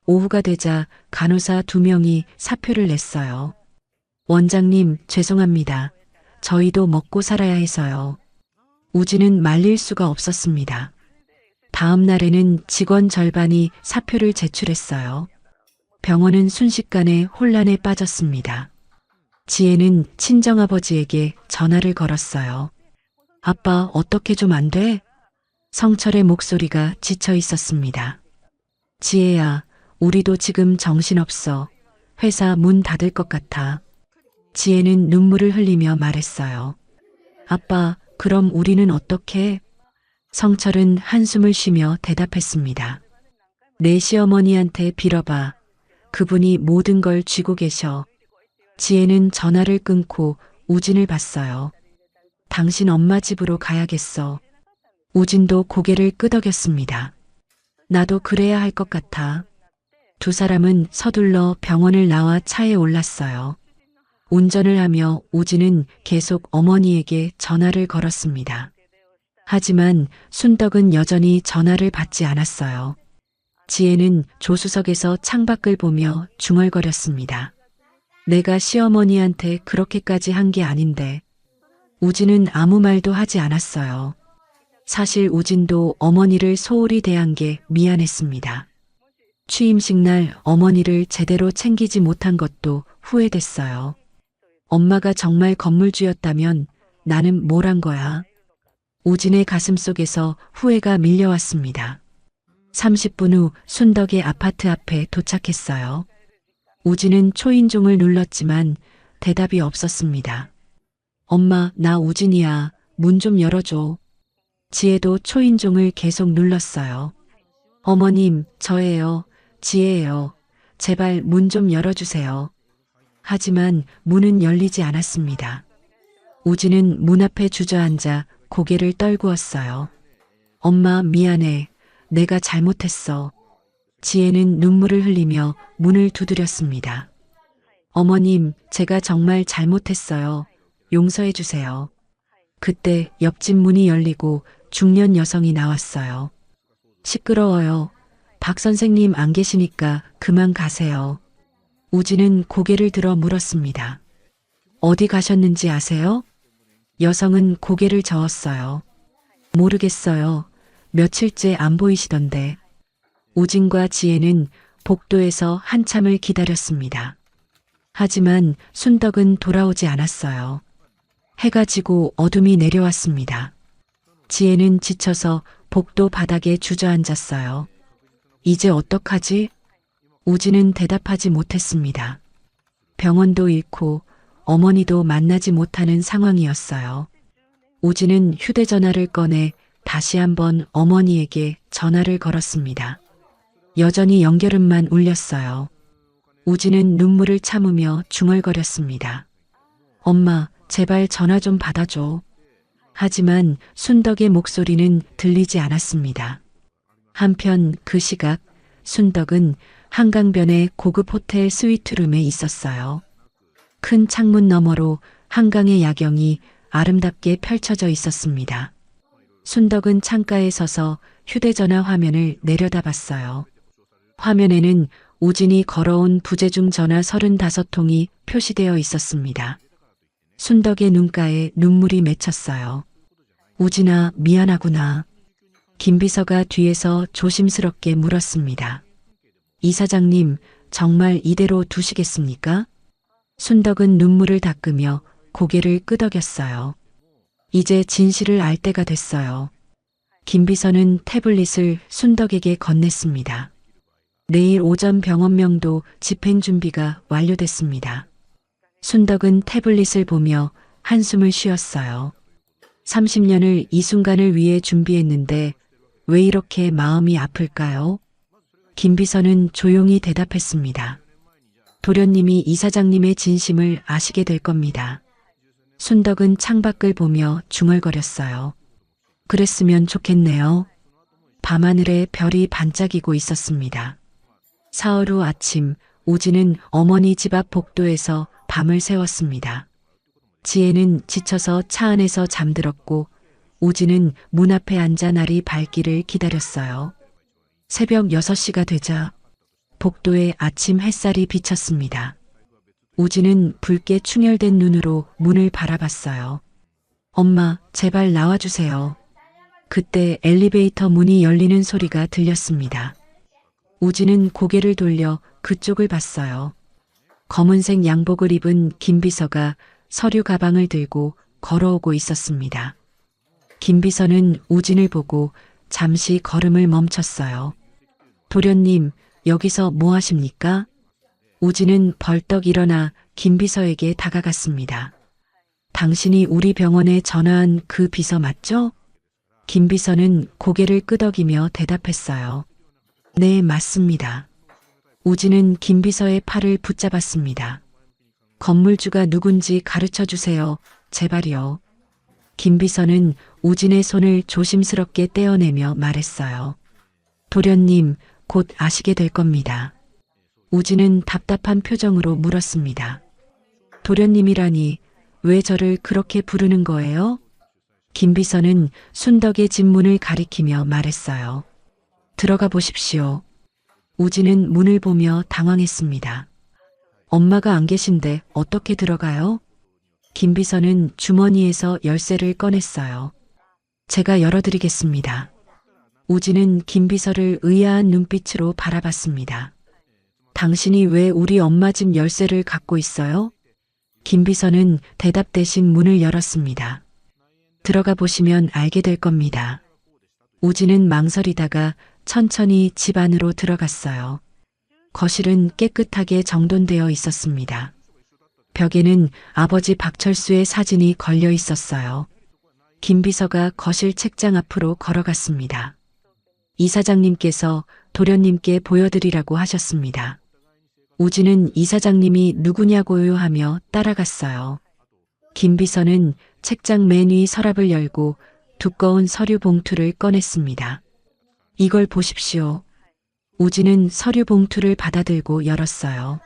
오후가 되자 간호사 2명이 사표를 냈어요. 원장님, 죄송합니다. 저희도 먹고 살아야 해서요. 우진은 말릴 수가 없었습니다. 다음 날에는 직원 절반이 사표를 제출했어요. 병원은 순식간에 혼란에 빠졌습니다. 지혜는 친정아버지에게 전화를 걸었어요. 아빠, 어떻게 좀 안 돼? 성철의 목소리가 지쳐 있었습니다. 지혜야, 우리도 지금 정신없어. 회사 문 닫을 것 같아. 지혜는 눈물을 흘리며 말했어요. 아빠, 그럼 우리는 어떻게? 성철은 한숨을 쉬며 대답했습니다. 내 시어머니한테 빌어봐. 그분이 모든 걸 쥐고 계셔. 지혜는 전화를 끊고 우진을 봤어요. 당신 엄마 집으로 가야겠어. 우진도 고개를 끄덕였습니다. 나도 그래야 할 것 같아. 2 사람은 서둘러 병원을 나와 차에 올랐어요. 운전을 하며 우진은 계속 어머니에게 전화를 걸었습니다. 하지만 순덕은 여전히 전화를 받지 않았어요. 지혜는 조수석에서 창밖을 보며 중얼거렸습니다. 내가 시어머니한테 그렇게까지 한 게 아닌데. 우진은 아무 말도 하지 않았어요. 사실 우진도 어머니를 소홀히 대한 게 미안했습니다. 취임식 날 어머니를 제대로 챙기지 못한 것도 후회됐어요. 엄마가 정말 건물주였다면 나는 뭘 한 거야? 우진의 가슴 속에서 후회가 밀려왔습니다. 30분 후 순덕의 아파트 앞에 도착했어요. 우진은 초인종을 눌렀지만 대답이 없었습니다. 엄마, 나 우진이야. 문 좀 열어줘. 지혜도 초인종을 계속 눌렀어요. 어머님, 저예요. 지혜예요. 제발 문 좀 열어주세요. 하지만 문은 열리지 않았습니다. 우진은 문 앞에 주저앉아 고개를 떨구었어요. 엄마, 미안해. 내가 잘못했어. 지혜는 눈물을 흘리며 문을 두드렸습니다. 어머님, 제가 정말 잘못했어요. 용서해 주세요. 그때 옆집 문이 열리고 중년 여성이 나왔어요. 시끄러워요. 박 선생님 안 계시니까 그만 가세요. 우진은 고개를 들어 물었습니다. 어디 가셨는지 아세요? 여성은 고개를 저었어요. 모르겠어요. 며칠째 안 보이시던데. 우진과 지혜는 복도에서 한참을 기다렸습니다. 하지만 순덕은 돌아오지 않았어요. 해가 지고 어둠이 내려왔습니다. 지혜는 지쳐서 복도 바닥에 주저앉았어요. 이제 어떡하지? 우진은 대답하지 못했습니다. 병원도 잃고 어머니도 만나지 못하는 상황이었어요. 우진은 휴대전화를 꺼내 다시 한번 어머니에게 전화를 걸었습니다. 여전히 연결음만 울렸어요. 우진은 눈물을 참으며 중얼거렸습니다. 엄마, 제발 전화 좀 받아줘. 하지만 순덕의 목소리는 들리지 않았습니다. 한편 그 시각 순덕은 한강변의 고급 호텔 스위트룸에 있었어요. 큰 창문 너머로 한강의 야경이 아름답게 펼쳐져 있었습니다. 순덕은 창가에 서서 휴대전화 화면을 내려다봤어요. 화면에는 우진이 걸어온 부재중 전화 35통이 표시되어 있었습니다. 순덕의 눈가에 눈물이 맺혔어요. 우진아, 미안하구나. 김비서가 뒤에서 조심스럽게 물었습니다. 이사장님, 정말 이대로 두시겠습니까? 순덕은 눈물을 닦으며 고개를 끄덕였어요. 이제 진실을 알 때가 됐어요. 김비서는 태블릿을 순덕에게 건넸습니다. 내일 오전 병원명도 집행 준비가 완료됐습니다. 순덕은 태블릿을 보며 한숨을 쉬었어요. 30년을 이 순간을 위해 준비했는데 왜 이렇게 마음이 아플까요? 김비서는 조용히 대답했습니다. 도련님이 이사장님의 진심을 아시게 될 겁니다. 순덕은 창밖을 보며 중얼거렸어요. 그랬으면 좋겠네요. 밤하늘에 별이 반짝이고 있었습니다. 사흘 후 아침, 우진은 어머니 집 앞 복도에서 밤을 새웠습니다. 지혜는 지쳐서 차 안에서 잠들었고 우진은 문 앞에 앉아 날이 밝기를 기다렸어요. 새벽 6시가 되자 복도에 아침 햇살이 비쳤습니다. 우진은 붉게 충혈된 눈으로 문을 바라봤어요. 엄마, 제발 나와주세요. 그때 엘리베이터 문이 열리는 소리가 들렸습니다. 우진은 고개를 돌려 그쪽을 봤어요. 검은색 양복을 입은 김비서가 서류 가방을 들고 걸어오고 있었습니다. 김비서는 우진을 보고 잠시 걸음을 멈췄어요. 도련님, 여기서 뭐 하십니까? 우진은 벌떡 일어나 김비서에게 다가갔습니다. 당신이 우리 병원에 전화한 그 비서 맞죠? 김비서는 고개를 끄덕이며 대답했어요. 네, 맞습니다. 우진은 김비서의 팔을 붙잡았습니다. 건물주가 누군지 가르쳐 주세요. 제발요. 김비서는 우진의 손을 조심스럽게 떼어내며 말했어요. 도련님, 곧 아시게 될 겁니다. 우진은 답답한 표정으로 물었습니다. 도련님이라니 왜 저를 그렇게 부르는 거예요? 김비서는 순덕의 집 문을 가리키며 말했어요. 들어가 보십시오. 우진은 문을 보며 당황했습니다. 엄마가 안 계신데 어떻게 들어가요? 김비서는 주머니에서 열쇠를 꺼냈어요. 제가 열어드리겠습니다. 우진은 김비서를 의아한 눈빛으로 바라봤습니다. 당신이 왜 우리 엄마 집 열쇠를 갖고 있어요? 김비서는 대답 대신 문을 열었습니다. 들어가 보시면 알게 될 겁니다. 우진은 망설이다가 천천히 집 안으로 들어갔어요. 거실은 깨끗하게 정돈되어 있었습니다. 벽에는 아버지 박철수의 사진이 걸려 있었어요. 김비서가 거실 책장 앞으로 걸어갔습니다. 이사장님께서 도련님께 보여드리라고 하셨습니다. 우진은 이사장님이 누구냐고요 하며 따라갔어요. 김비서는 책장 맨 위 서랍을 열고 두꺼운 서류 봉투를 꺼냈습니다. 이걸 보십시오. 우진은 서류 봉투를 받아들고 열었어요.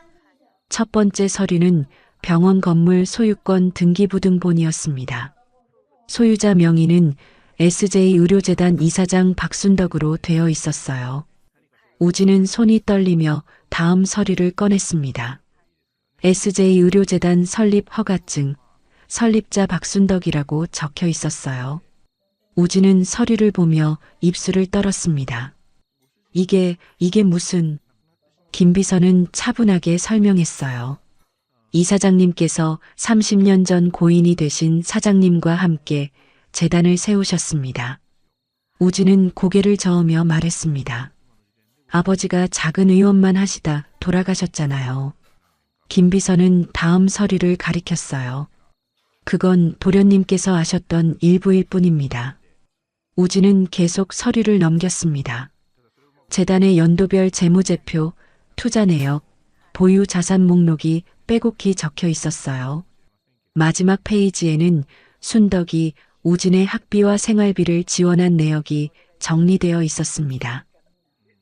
첫 번째 서류는 병원 건물 소유권 등기부등본이었습니다. 소유자 명의는 SJ의료재단 이사장 박순덕으로 되어 있었어요. 우진은 손이 떨리며 다음 서류를 꺼냈습니다. SJ의료재단 설립 허가증, 설립자 박순덕이라고 적혀 있었어요. 우진은 서류를 보며 입술을 떨었습니다. 이게 무슨... 김비서는 차분하게 설명했어요. 이사장님께서 30년 전 고인이 되신 사장님과 함께 재단을 세우셨습니다. 우진은 고개를 저으며 말했습니다. 아버지가 작은 의원만 하시다 돌아가셨잖아요. 김비서는 다음 서류를 가리켰어요. 그건 도련님께서 아셨던 일부일 뿐입니다. 우진은 계속 서류를 넘겼습니다. 재단의 연도별 재무제표, 투자 내역, 보유 자산 목록이 빼곡히 적혀 있었어요. 마지막 페이지에는 순덕이 우진의 학비와 생활비를 지원한 내역이 정리되어 있었습니다.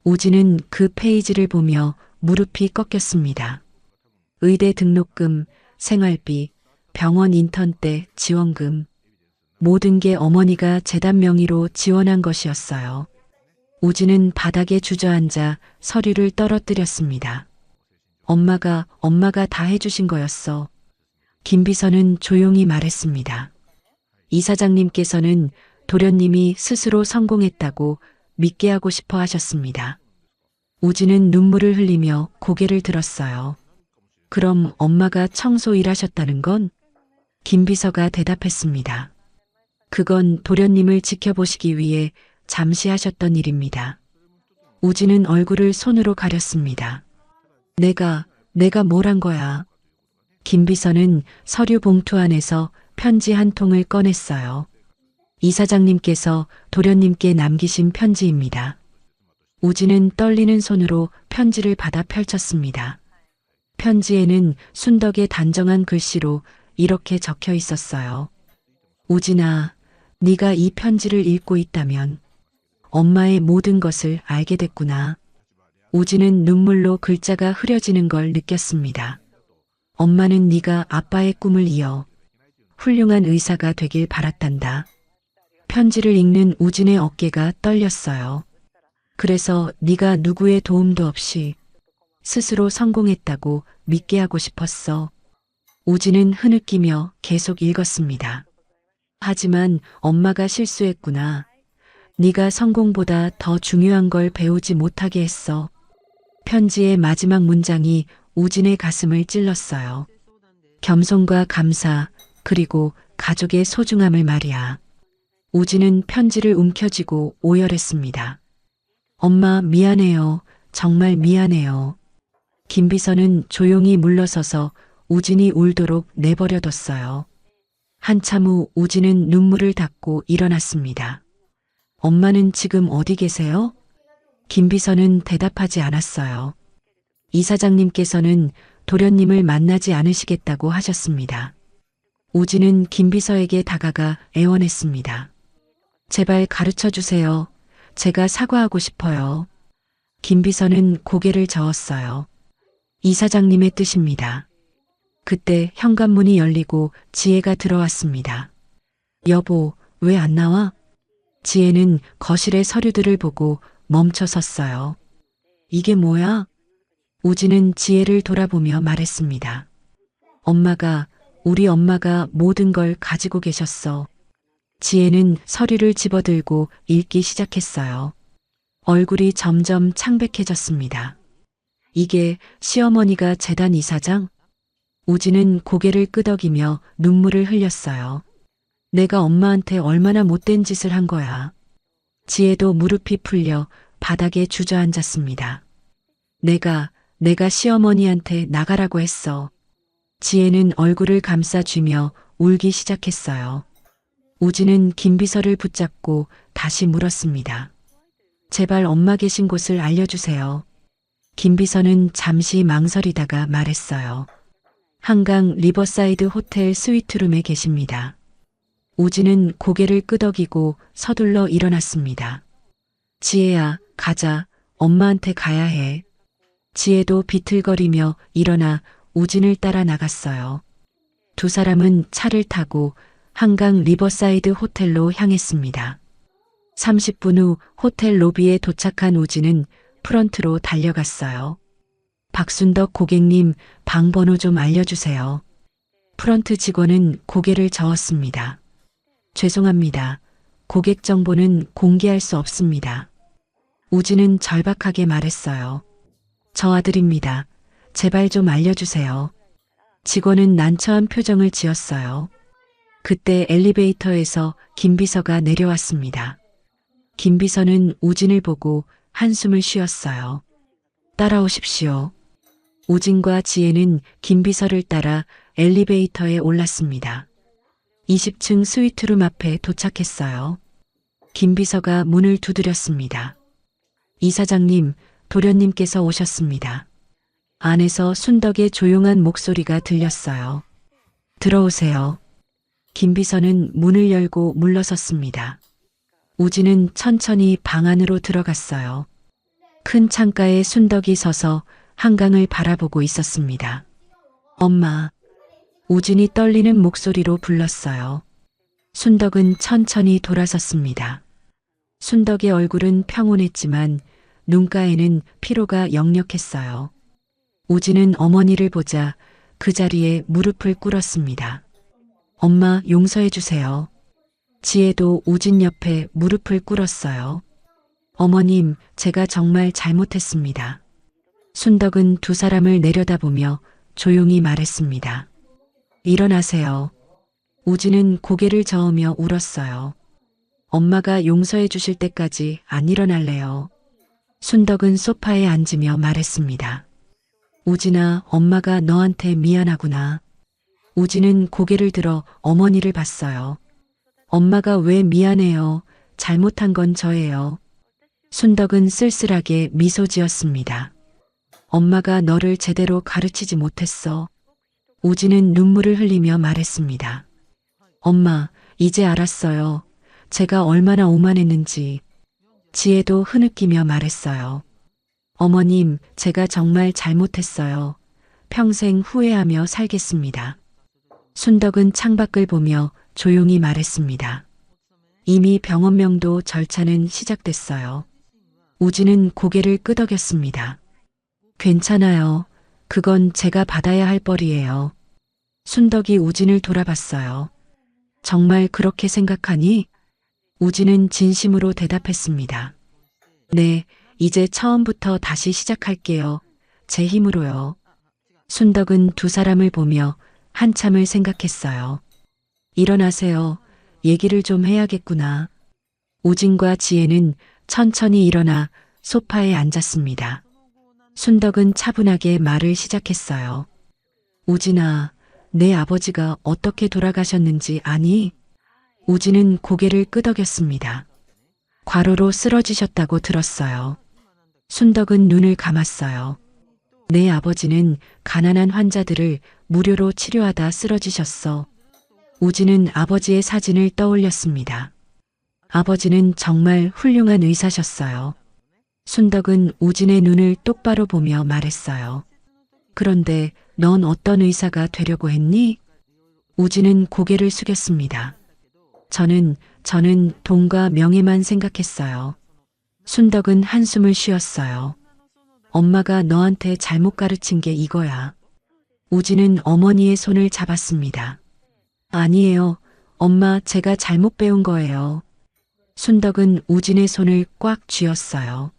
우진은 그 페이지를 보며 무릎이 꺾였습니다. 의대 등록금, 생활비, 병원 인턴 때 지원금, 모든 게 어머니가 재단 명의로 지원한 것이었어요. 우진은 바닥에 주저앉아 서류를 떨어뜨렸습니다. 엄마가 다 해주신 거였어. 김비서는 조용히 말했습니다. 이사장님께서는 도련님이 스스로 성공했다고 믿게 하고 싶어 하셨습니다. 우진은 눈물을 흘리며 고개를 들었어요. 그럼 엄마가 청소 일하셨다는 건? 김비서가 대답했습니다. 그건 도련님을 지켜보시기 위해 잠시 하셨던 일입니다. 우진은 얼굴을 손으로 가렸습니다. 내가 뭘 한 거야? 김비서는 서류 봉투 안에서 편지 한 통을 꺼냈어요. 이사장님께서 도련님께 남기신 편지입니다. 우진은 떨리는 손으로 편지를 받아 펼쳤습니다. 편지에는 순덕의 단정한 글씨로 이렇게 적혀 있었어요. 우진아, 네가 이 편지를 읽고 있다면 엄마의 모든 것을 알게 됐구나. 우진은 눈물로 글자가 흐려지는 걸 느꼈습니다. 엄마는 네가 아빠의 꿈을 이어 훌륭한 의사가 되길 바랐단다. 편지를 읽는 우진의 어깨가 떨렸어요. 그래서 네가 누구의 도움도 없이 스스로 성공했다고 믿게 하고 싶었어. 우진은 흐느끼며 계속 읽었습니다. 하지만 엄마가 실수했구나. 네가 성공보다 더 중요한 걸 배우지 못하게 했어. 편지의 마지막 문장이 우진의 가슴을 찔렀어요. 겸손과 감사, 그리고 가족의 소중함을 말이야. 우진은 편지를 움켜쥐고 오열했습니다. 엄마 미안해요. 정말 미안해요. 김비서는 조용히 물러서서 우진이 울도록 내버려뒀어요. 한참 후 우진은 눈물을 닦고 일어났습니다. 엄마는 지금 어디 계세요? 김비서는 대답하지 않았어요. 이사장님께서는 도련님을 만나지 않으시겠다고 하셨습니다. 우진은 김비서에게 다가가 애원했습니다. 제발 가르쳐 주세요. 제가 사과하고 싶어요. 김비서는 고개를 저었어요. 이사장님의 뜻입니다. 그때 현관문이 열리고 지혜가 들어왔습니다. 여보, 왜 안 나와? 지혜는 거실의 서류들을 보고 멈춰 섰어요. 이게 뭐야? 우진은 지혜를 돌아보며 말했습니다. 우리 엄마가 모든 걸 가지고 계셨어. 지혜는 서류를 집어들고 읽기 시작했어요. 얼굴이 점점 창백해졌습니다. 이게 시어머니가 재단 이사장? 우진은 고개를 끄덕이며 눈물을 흘렸어요. 내가 엄마한테 얼마나 못된 짓을 한 거야. 지혜도 무릎이 풀려 바닥에 주저앉았습니다. 내가 시어머니한테 나가라고 했어. 지혜는 얼굴을 감싸쥐며 울기 시작했어요. 우진은 김비서를 붙잡고 다시 물었습니다. 제발 엄마 계신 곳을 알려주세요. 김비서는 잠시 망설이다가 말했어요. 한강 리버사이드 호텔 스위트룸에 계십니다. 우진은 고개를 끄덕이고 서둘러 일어났습니다. 지혜야, 가자. 엄마한테 가야 해. 지혜도 비틀거리며 일어나 우진을 따라 나갔어요. 두 사람은 차를 타고 한강 리버사이드 호텔로 향했습니다. 30분 후 호텔 로비에 도착한 우진은 프런트로 달려갔어요. 박순덕 고객님, 방 번호 좀 알려주세요. 프런트 직원은 고개를 저었습니다. 죄송합니다. 고객 정보는 공개할 수 없습니다. 우진은 절박하게 말했어요. 저 아들입니다. 제발 좀 알려주세요. 직원은 난처한 표정을 지었어요. 그때 엘리베이터에서 김비서가 내려왔습니다. 김비서는 우진을 보고 한숨을 쉬었어요. 따라오십시오. 우진과 지혜는 김비서를 따라 엘리베이터에 올랐습니다. 20층 스위트룸 앞에 도착했어요. 김비서가 문을 두드렸습니다. 이사장님, 도련님께서 오셨습니다. 안에서 순덕의 조용한 목소리가 들렸어요. 들어오세요. 김비서는 문을 열고 물러섰습니다. 우진은 천천히 방 안으로 들어갔어요. 큰 창가에 순덕이 서서 한강을 바라보고 있었습니다. 엄마. 우진이 떨리는 목소리로 불렀어요. 순덕은 천천히 돌아섰습니다. 순덕의 얼굴은 평온했지만 눈가에는 피로가 역력했어요. 우진은 어머니를 보자 그 자리에 무릎을 꿇었습니다. 엄마, 용서해 주세요. 지혜도 우진 옆에 무릎을 꿇었어요. 어머님, 제가 정말 잘못했습니다. 순덕은 두 사람을 내려다보며 조용히 말했습니다. 일어나세요. 우진은 고개를 저으며 울었어요. 엄마가 용서해 주실 때까지 안 일어날래요. 순덕은 소파에 앉으며 말했습니다. 우진아, 엄마가 너한테 미안하구나. 우진은 고개를 들어 어머니를 봤어요. 엄마가 왜 미안해요? 잘못한 건 저예요. 순덕은 쓸쓸하게 미소 지었습니다. 엄마가 너를 제대로 가르치지 못했어. 우진은 눈물을 흘리며 말했습니다. 엄마, 이제 알았어요. 제가 얼마나 오만했는지. 지혜도 흐느끼며 말했어요. 어머님, 제가 정말 잘못했어요. 평생 후회하며 살겠습니다. 순덕은 창밖을 보며 조용히 말했습니다. 이미 병원명도 절차는 시작됐어요. 우진은 고개를 끄덕였습니다. 괜찮아요. 그건 제가 받아야 할 벌이에요. 순덕이 우진을 돌아봤어요. 정말 그렇게 생각하니? 우진은 진심으로 대답했습니다. 네, 이제 처음부터 다시 시작할게요. 제 힘으로요. 순덕은 두 사람을 보며 한참을 생각했어요. 일어나세요. 얘기를 좀 해야겠구나. 우진과 지혜는 천천히 일어나 소파에 앉았습니다. 순덕은 차분하게 말을 시작했어요. 우진아, 내 아버지가 어떻게 돌아가셨는지 아니? 우진은 고개를 끄덕였습니다. 과로로 쓰러지셨다고 들었어요. 순덕은 눈을 감았어요. 내 아버지는 가난한 환자들을 무료로 치료하다 쓰러지셨어. 우진은 아버지의 사진을 떠올렸습니다. 아버지는 정말 훌륭한 의사셨어요. 순덕은 우진의 눈을 똑바로 보며 말했어요. 그런데 넌 어떤 의사가 되려고 했니? 우진은 고개를 숙였습니다. 저는 돈과 명예만 생각했어요. 순덕은 한숨을 쉬었어요. 엄마가 너한테 잘못 가르친 게 이거야. 우진은 어머니의 손을 잡았습니다. 아니에요. 엄마, 제가 잘못 배운 거예요. 순덕은 우진의 손을 꽉 쥐었어요.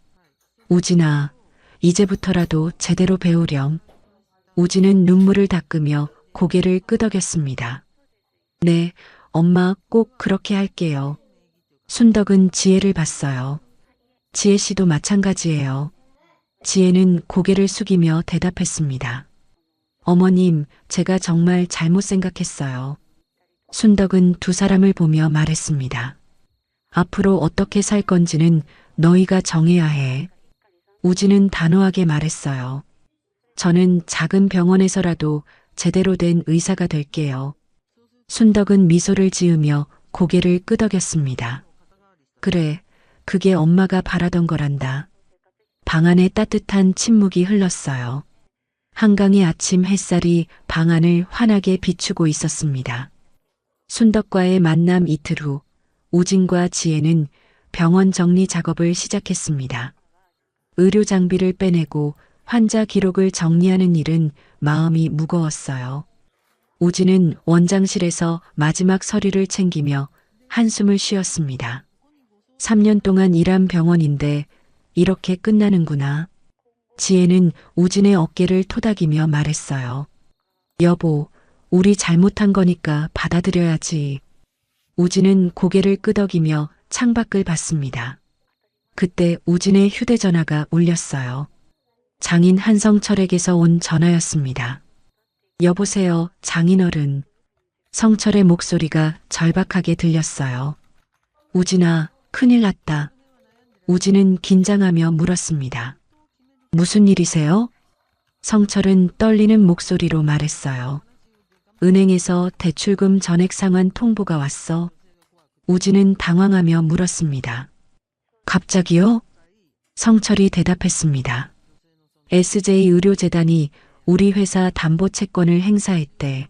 우진아, 이제부터라도 제대로 배우렴. 우진은 눈물을 닦으며 고개를 끄덕였습니다. 네, 엄마 꼭 그렇게 할게요. 순덕은 지혜를 봤어요. 지혜 씨도 마찬가지예요. 지혜는 고개를 숙이며 대답했습니다. 어머님, 제가 정말 잘못 생각했어요. 순덕은 두 사람을 보며 말했습니다. 앞으로 어떻게 살 건지는 너희가 정해야 해. 우진은 단호하게 말했어요. 저는 작은 병원에서라도 제대로 된 의사가 될게요. 순덕은 미소를 지으며 고개를 끄덕였습니다. 그래, 그게 엄마가 바라던 거란다. 방 안에 따뜻한 침묵이 흘렀어요. 한강의 아침 햇살이 방 안을 환하게 비추고 있었습니다. 순덕과의 만남 이틀 후, 우진과 지혜는 병원 정리 작업을 시작했습니다. 의료 장비를 빼내고 환자 기록을 정리하는 일은 마음이 무거웠어요. 우진은 원장실에서 마지막 서류를 챙기며 한숨을 쉬었습니다. 3년 동안 일한 병원인데 이렇게 끝나는구나. 지혜는 우진의 어깨를 토닥이며 말했어요. 여보, 우리 잘못한 거니까 받아들여야지. 우진은 고개를 끄덕이며 창밖을 봤습니다. 그때 우진의 휴대전화가 울렸어요. 장인 한성철에게서 온 전화였습니다. 여보세요, 장인어른. 성철의 목소리가 절박하게 들렸어요. 우진아, 큰일 났다. 우진은 긴장하며 물었습니다. 무슨 일이세요? 성철은 떨리는 목소리로 말했어요. 은행에서 대출금 전액 상환 통보가 왔어. 우진은 당황하며 물었습니다. 갑자기요? 성철이 대답했습니다. SJ의료재단이 우리 회사 담보 채권을 행사했대.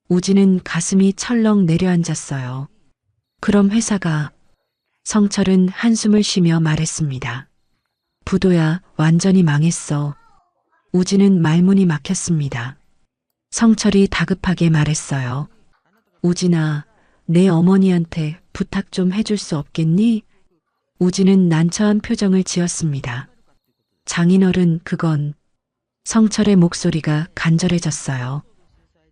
우진은 가슴이 철렁 내려앉았어요. 그럼 회사가... 성철은 한숨을 쉬며 말했습니다. 부도야, 완전히 망했어. 우진은 말문이 막혔습니다. 성철이 다급하게 말했어요. 우진아, 내 어머니한테 부탁 좀 해줄 수 없겠니? 우진은 난처한 표정을 지었습니다. 장인어른, 그건... 성철의 목소리가 간절해졌어요.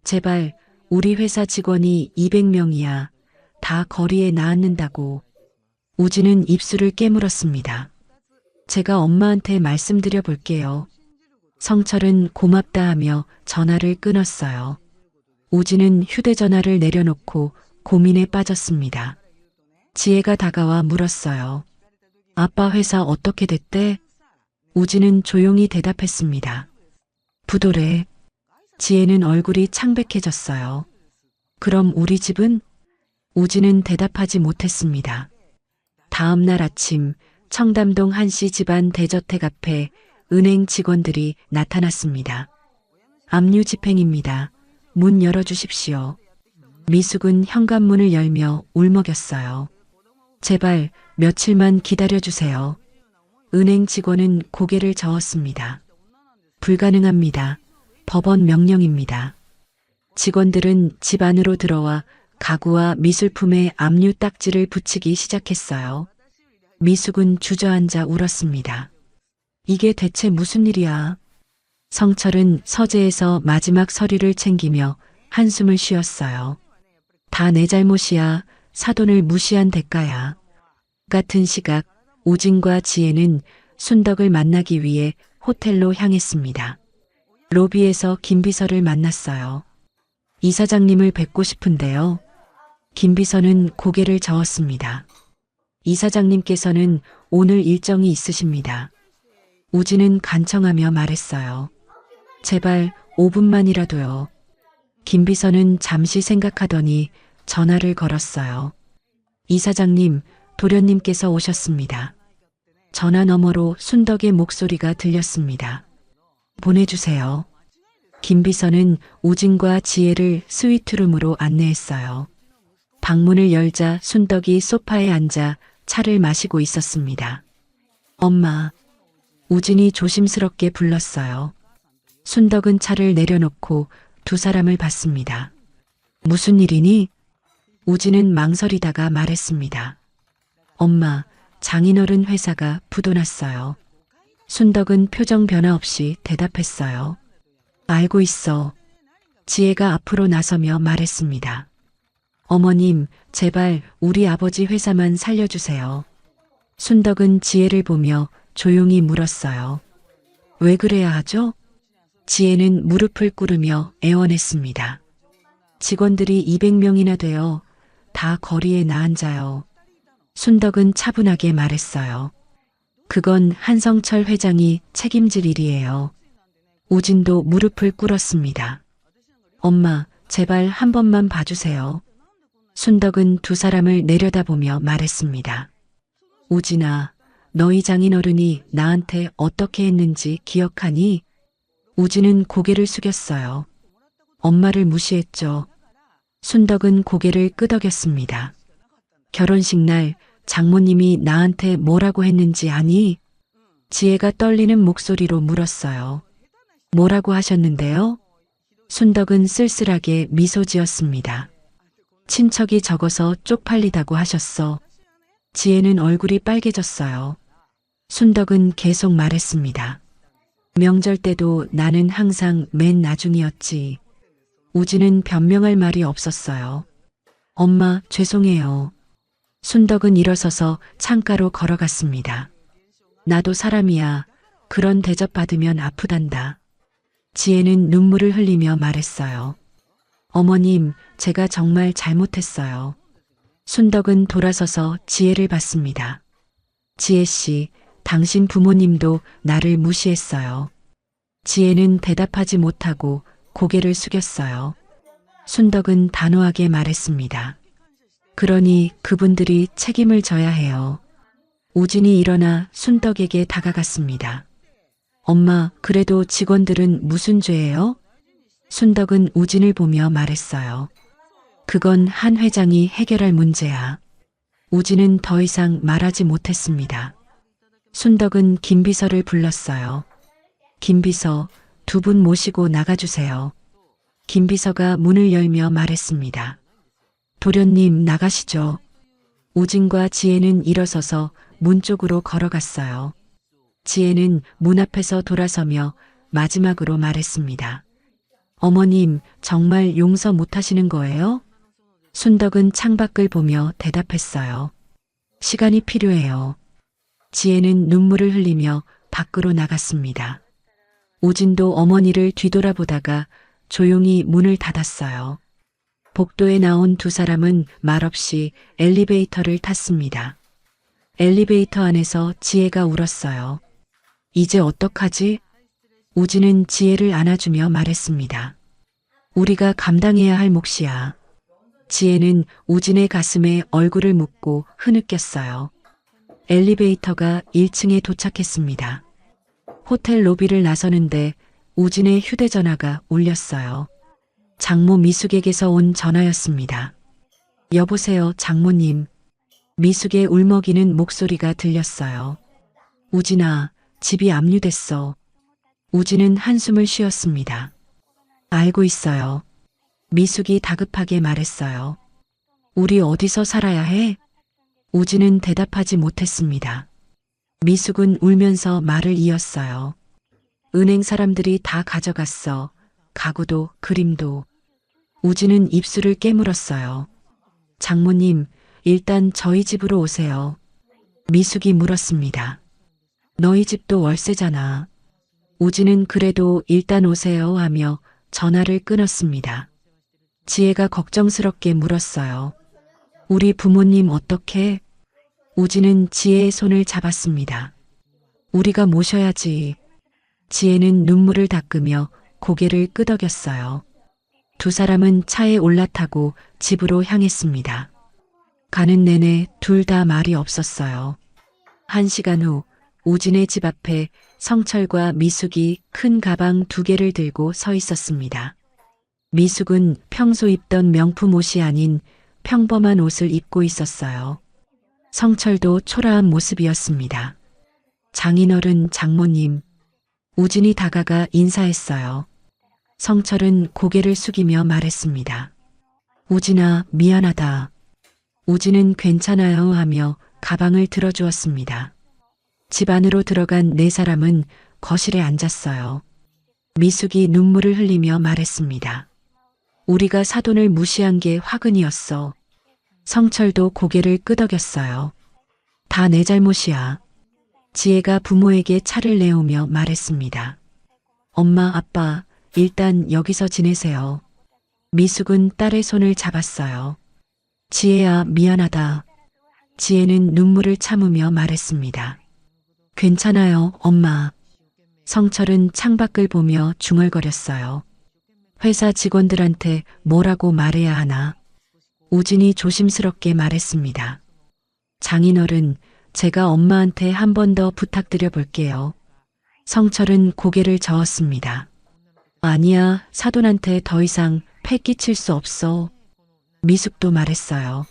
제발, 우리 회사 직원이 200명이야. 다 거리에 나앉는다고. 우진은 입술을 깨물었습니다. 제가 엄마한테 말씀드려 볼게요. 성철은 고맙다 하며 전화를 끊었어요. 우진은 휴대전화를 내려놓고 고민에 빠졌습니다. 지혜가 다가와 물었어요. 아빠 회사 어떻게 됐대? 우진은 조용히 대답했습니다. 부도래. 지혜는 얼굴이 창백해졌어요. 그럼 우리 집은? 우진은 대답하지 못했습니다. 다음 날 아침 청담동 한씨 집안 대저택 앞에 은행 직원들이 나타났습니다. 압류 집행입니다. 문 열어주십시오. 미숙은 현관문을 열며 울먹였어요. 제발 며칠만 기다려주세요. 은행 직원은 고개를 저었습니다. 불가능합니다. 법원 명령입니다. 직원들은 집 안으로 들어와 가구와 미술품에 압류 딱지를 붙이기 시작했어요. 미숙은 주저앉아 울었습니다. 이게 대체 무슨 일이야? 성철은 서재에서 마지막 서류를 챙기며 한숨을 쉬었어요. 다 내 잘못이야. 사돈을 무시한 대가야. 같은 시각 우진과 지혜는 순덕을 만나기 위해 호텔로 향했습니다. 로비에서 김 비서를 만났어요. 이사장님을 뵙고 싶은데요. 김 비서는 고개를 저었습니다. 이사장님께서는 오늘 일정이 있으십니다. 우진은 간청하며 말했어요. 제발 5분만이라도요. 김 비서는 잠시 생각하더니 전화를 걸었어요. 이사장님, 도련님께서 오셨습니다. 전화 너머로 순덕의 목소리가 들렸습니다. 보내주세요. 김 비서는 우진과 지혜를 스위트룸으로 안내했어요. 방문을 열자 순덕이 소파에 앉아 차를 마시고 있었습니다. 엄마. 우진이 조심스럽게 불렀어요. 순덕은 차를 내려놓고 두 사람을 봤습니다. 무슨 일이니? 우진은 망설이다가 말했습니다. 엄마, 장인어른 회사가 부도났어요. 순덕은 표정 변화 없이 대답했어요. 알고 있어. 지혜가 앞으로 나서며 말했습니다. 어머님, 제발 우리 아버지 회사만 살려주세요. 순덕은 지혜를 보며 조용히 물었어요. 왜 그래야 하죠? 지혜는 무릎을 꿇으며 애원했습니다. 직원들이 200명이나 되어 다 거리에 나앉아요. 순덕은 차분하게 말했어요. 그건 한성철 회장이 책임질 일이에요. 우진도 무릎을 꿇었습니다. 엄마, 제발 한 번만 봐주세요. 순덕은 두 사람을 내려다보며 말했습니다. 우진아, 너희 장인어른이 나한테 어떻게 했는지 기억하니? 우진은 고개를 숙였어요. 엄마를 무시했죠. 순덕은 고개를 끄덕였습니다. 결혼식 날 장모님이 나한테 뭐라고 했는지 아니? 지혜가 떨리는 목소리로 물었어요. 뭐라고 하셨는데요? 순덕은 쓸쓸하게 미소 지었습니다. 친척이 적어서 쪽팔리다고 하셨어. 지혜는 얼굴이 빨개졌어요. 순덕은 계속 말했습니다. 명절 때도 나는 항상 맨 나중이었지. 우진은 변명할 말이 없었어요. 엄마, 죄송해요. 순덕은 일어서서 창가로 걸어갔습니다. 나도 사람이야. 그런 대접 받으면 아프단다. 지혜는 눈물을 흘리며 말했어요. 어머님, 제가 정말 잘못했어요. 순덕은 돌아서서 지혜를 봤습니다. 지혜 씨, 당신 부모님도 나를 무시했어요. 지혜는 대답하지 못하고 고개를 숙였어요. 순덕은 단호하게 말했습니다. 그러니 그분들이 책임을 져야 해요. 우진이 일어나 순덕에게 다가갔습니다. 엄마, 그래도 직원들은 무슨 죄예요? 순덕은 우진을 보며 말했어요. 그건 한 회장이 해결할 문제야. 우진은 더 이상 말하지 못했습니다. 순덕은 김비서를 불렀어요. 김비서, 두 분 모시고 나가주세요. 김비서가 문을 열며 말했습니다. 도련님, 나가시죠. 우진과 지혜는 일어서서 문 쪽으로 걸어갔어요. 지혜는 문 앞에서 돌아서며 마지막으로 말했습니다. 어머님, 정말 용서 못하시는 거예요? 순덕은 창밖을 보며 대답했어요. 시간이 필요해요. 지혜는 눈물을 흘리며 밖으로 나갔습니다. 우진도 어머니를 뒤돌아보다가 조용히 문을 닫았어요. 복도에 나온 두 사람은 말없이 엘리베이터를 탔습니다. 엘리베이터 안에서 지혜가 울었어요. 이제 어떡하지? 우진은 지혜를 안아주며 말했습니다. 우리가 감당해야 할 몫이야. 지혜는 우진의 가슴에 얼굴을 묻고 흐느꼈어요. 엘리베이터가 1층에 도착했습니다. 호텔 로비를 나서는데 우진의 휴대전화가 울렸어요. 장모 미숙에게서 온 전화였습니다. 여보세요, 장모님. 미숙의 울먹이는 목소리가 들렸어요. 우진아, 집이 압류됐어. 우진은 한숨을 쉬었습니다. 알고 있어요. 미숙이 다급하게 말했어요. 우리 어디서 살아야 해? 우진은 대답하지 못했습니다. 미숙은 울면서 말을 이었어요. 은행 사람들이 다 가져갔어. 가구도 그림도. 우진은 입술을 깨물었어요. 장모님, 일단 저희 집으로 오세요. 미숙이 물었습니다. 너희 집도 월세잖아. 우진은 그래도 일단 오세요 하며 전화를 끊었습니다. 지혜가 걱정스럽게 물었어요. 우리 부모님 어떻게? 우진은 지혜의 손을 잡았습니다. 우리가 모셔야지. 지혜는 눈물을 닦으며 고개를 끄덕였어요. 두 사람은 차에 올라타고 집으로 향했습니다. 가는 내내 둘 다 말이 없었어요. 1시간 후 우진의 집 앞에 성철과 미숙이 큰 가방 2개를 들고 서 있었습니다. 미숙은 평소 입던 명품 옷이 아닌 평범한 옷을 입고 있었어요. 성철도 초라한 모습이었습니다. 장인어른, 장모님. 우진이 다가가 인사했어요. 성철은 고개를 숙이며 말했습니다. 우진아, 미안하다. 우진은 괜찮아요 하며 가방을 들어주었습니다. 집 안으로 들어간 네 사람은 거실에 앉았어요. 미숙이 눈물을 흘리며 말했습니다. 우리가 사돈을 무시한 게 화근이었어. 성철도 고개를 끄덕였어요. 다 내 잘못이야. 지혜가 부모에게 차를 내오며 말했습니다. 엄마, 아빠, 일단 여기서 지내세요. 미숙은 딸의 손을 잡았어요. 지혜야, 미안하다. 지혜는 눈물을 참으며 말했습니다. 괜찮아요, 엄마. 성철은 창밖을 보며 중얼거렸어요. 회사 직원들한테 뭐라고 말해야 하나? 우진이 조심스럽게 말했습니다. 장인어른, 제가 엄마한테 한 번 더 부탁드려 볼게요. 성철은 고개를 저었습니다. 아니야, 사돈한테 더 이상 패 끼칠 수 없어. 미숙도 말했어요.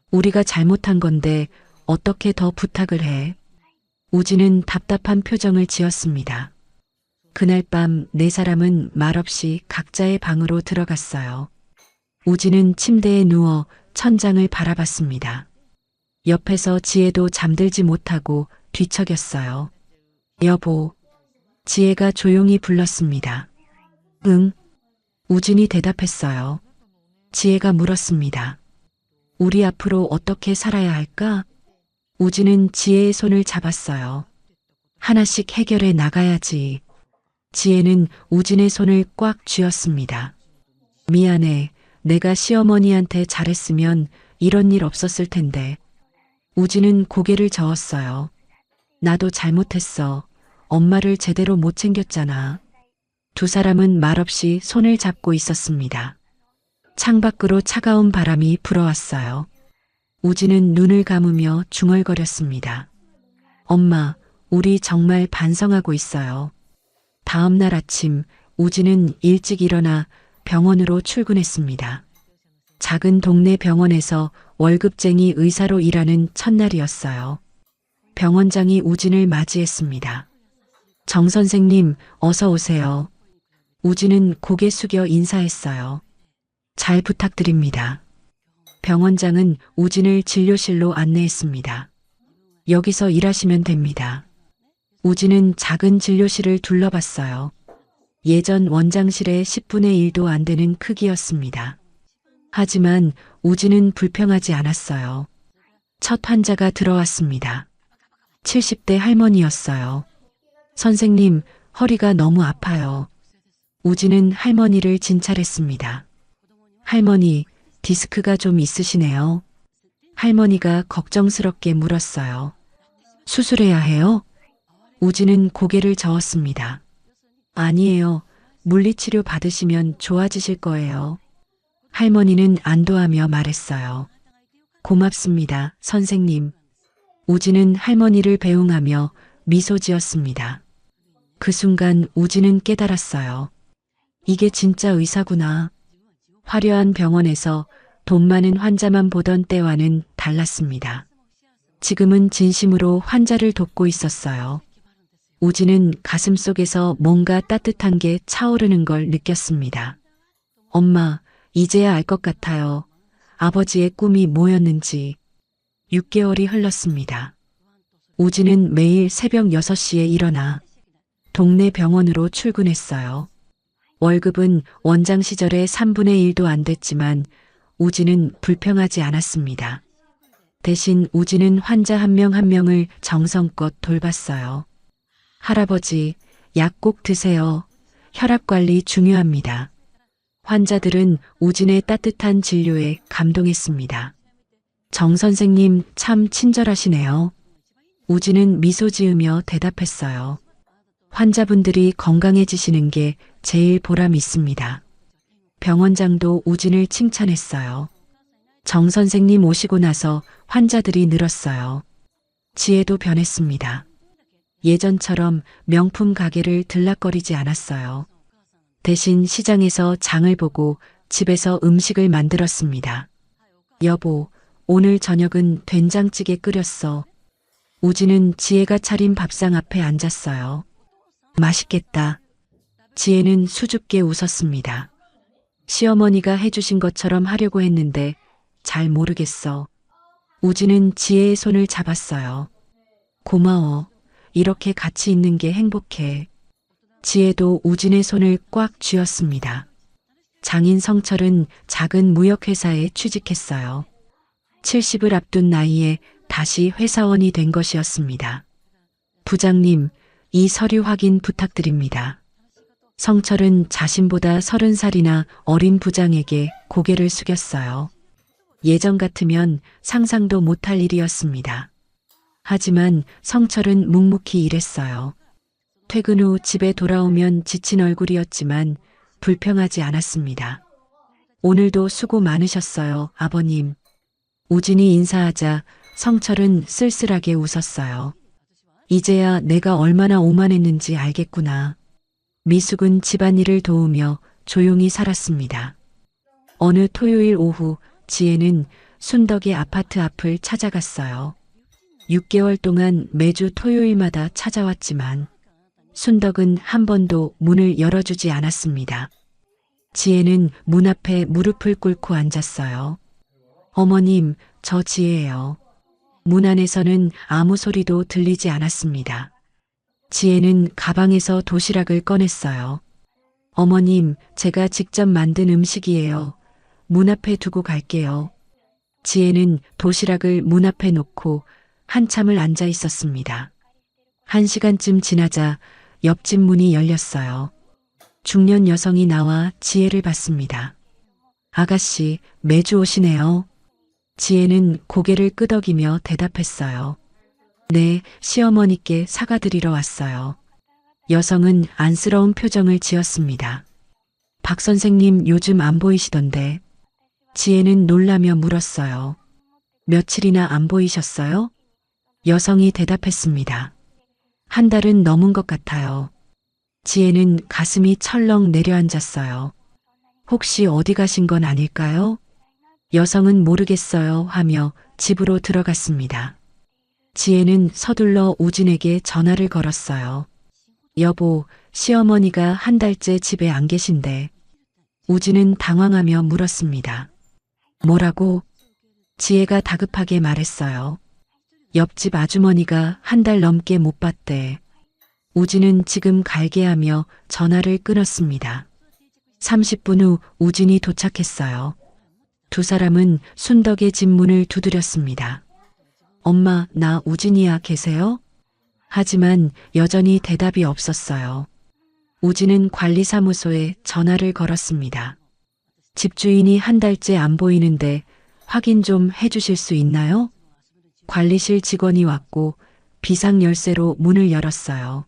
우리가 잘못한 건데 어떻게 더 부탁을 해? 우진은 답답한 표정을 지었습니다. 그날 밤 네 사람은 말없이 각자의 방으로 들어갔어요. 우진은 침대에 누워 천장을 바라봤습니다. 옆에서 지혜도 잠들지 못하고 뒤척였어요. 여보. 지혜가 조용히 불렀습니다. 응. 우진이 대답했어요. 지혜가 물었습니다. 우리 앞으로 어떻게 살아야 할까? 우진은 지혜의 손을 잡았어요. 하나씩 해결해 나가야지. 지혜는 우진의 손을 꽉 쥐었습니다. 미안해. 내가 시어머니한테 잘했으면 이런 일 없었을 텐데. 우진은 고개를 저었어요. 나도 잘못했어. 엄마를 제대로 못 챙겼잖아. 두 사람은 말없이 손을 잡고 있었습니다. 창밖으로 차가운 바람이 불어왔어요. 우진은 눈을 감으며 중얼거렸습니다. 엄마, 우리 정말 반성하고 있어요. 다음 날 아침 우진은 일찍 일어나 병원으로 출근했습니다. 작은 동네 병원에서 월급쟁이 의사로 일하는 첫날이었어요. 병원장이 우진을 맞이했습니다. 정 선생님, 어서 오세요. 우진은 고개 숙여 인사했어요. 잘 부탁드립니다. 병원장은 우진을 진료실로 안내했습니다. 여기서 일하시면 됩니다. 우진은 작은 진료실을 둘러봤어요. 예전 원장실의 10분의 1도 안 되는 크기였습니다. 하지만 우진은 불평하지 않았어요. 첫 환자가 들어왔습니다. 70대 할머니였어요. 선생님, 허리가 너무 아파요. 우진은 할머니를 진찰했습니다. 할머니, 디스크가 좀 있으시네요. 할머니가 걱정스럽게 물었어요. 수술해야 해요? 우진은 고개를 저었습니다. 아니에요. 물리치료 받으시면 좋아지실 거예요. 할머니는 안도하며 말했어요. 고맙습니다, 선생님. 우진은 할머니를 배웅하며 미소 지었습니다. 그 순간 우진은 깨달았어요. 이게 진짜 의사구나. 화려한 병원에서 돈 많은 환자만 보던 때와는 달랐습니다. 지금은 진심으로 환자를 돕고 있었어요. 우진은 가슴속에서 뭔가 따뜻한 게 차오르는 걸 느꼈습니다. 엄마, 이제야 알 것 같아요. 아버지의 꿈이 뭐였는지. 6개월이 흘렀습니다. 우진은 매일 새벽 6시에 일어나 동네 병원으로 출근했어요. 월급은 원장 시절의 3분의 1도 안 됐지만 우진은 불평하지 않았습니다. 대신 우진은 환자 한 명 한 명을 정성껏 돌봤어요. 할아버지, 약 꼭 드세요. 혈압 관리 중요합니다. 환자들은 우진의 따뜻한 진료에 감동했습니다. 정 선생님 참 친절하시네요. 우진은 미소 지으며 대답했어요. 환자분들이 건강해지시는 게 제일 보람 있습니다. 병원장도 우진을 칭찬했어요. 정 선생님 오시고 나서 환자들이 늘었어요. 지혜도 변했습니다. 예전처럼 명품 가게를 들락거리지 않았어요. 대신 시장에서 장을 보고 집에서 음식을 만들었습니다. 여보, 오늘 저녁은 된장찌개 끓였어. 우진은 지혜가 차린 밥상 앞에 앉았어요. 맛있겠다. 지혜는 수줍게 웃었습니다. 시어머니가 해주신 것처럼 하려고 했는데 잘 모르겠어. 우진은 지혜의 손을 잡았어요. 고마워. 이렇게 같이 있는 게 행복해. 지혜도 우진의 손을 꽉 쥐었습니다. 장인 성철은 작은 무역회사에 취직했어요. 70을 앞둔 나이에 다시 회사원이 된 것이었습니다. 부장님, 이 서류 확인 부탁드립니다. 성철은 자신보다 30살이나 어린 부장에게 고개를 숙였어요. 예전 같으면 상상도 못할 일이었습니다. 하지만 성철은 묵묵히 일했어요. 퇴근 후 집에 돌아오면 지친 얼굴이었지만 불평하지 않았습니다. 오늘도 수고 많으셨어요, 아버님. 우진이 인사하자 성철은 쓸쓸하게 웃었어요. 이제야 내가 얼마나 오만했는지 알겠구나. 미숙은 집안일을 도우며 조용히 살았습니다. 어느 토요일 오후 지혜는 순덕의 아파트 앞을 찾아갔어요. 6개월 동안 매주 토요일마다 찾아왔지만 순덕은 한 번도 문을 열어주지 않았습니다. 지혜는 문 앞에 무릎을 꿇고 앉았어요. 어머님, 저 지혜예요. 문 안에서는 아무 소리도 들리지 않았습니다. 지혜는 가방에서 도시락을 꺼냈어요. 어머님, 제가 직접 만든 음식이에요. 문 앞에 두고 갈게요. 지혜는 도시락을 문 앞에 놓고 한참을 앉아 있었습니다. 1시간쯤 지나자 옆집 문이 열렸어요. 중년 여성이 나와 지혜를 봤습니다. 아가씨, 매주 오시네요. 지혜는 고개를 끄덕이며 대답했어요. 네, 시어머니께 사과드리러 왔어요. 여성은 안쓰러운 표정을 지었습니다. 박 선생님 요즘 안 보이시던데. 지혜는 놀라며 물었어요. 며칠이나 안 보이셨어요? 여성이 대답했습니다. 한 달은 넘은 것 같아요. 지혜는 가슴이 철렁 내려앉았어요. 혹시 어디 가신 건 아닐까요? 여성은 모르겠어요 하며 집으로 들어갔습니다. 지혜는 서둘러 우진에게 전화를 걸었어요. 여보, 시어머니가 한 달째 집에 안 계신데. 우진은 당황하며 물었습니다. 뭐라고? 지혜가 다급하게 말했어요. 옆집 아주머니가 한 달 넘게 못 봤대. 우진은 지금 갈게 하며 전화를 끊었습니다. 30분 후 우진이 도착했어요. 두 사람은 순덕의 집 문을 두드렸습니다. 엄마, 나 우진이야, 계세요? 하지만 여전히 대답이 없었어요. 우진은 관리사무소에 전화를 걸었습니다. 집주인이 한 달째 안 보이는데 확인 좀 해주실 수 있나요? 관리실 직원이 왔고 비상 열쇠로 문을 열었어요.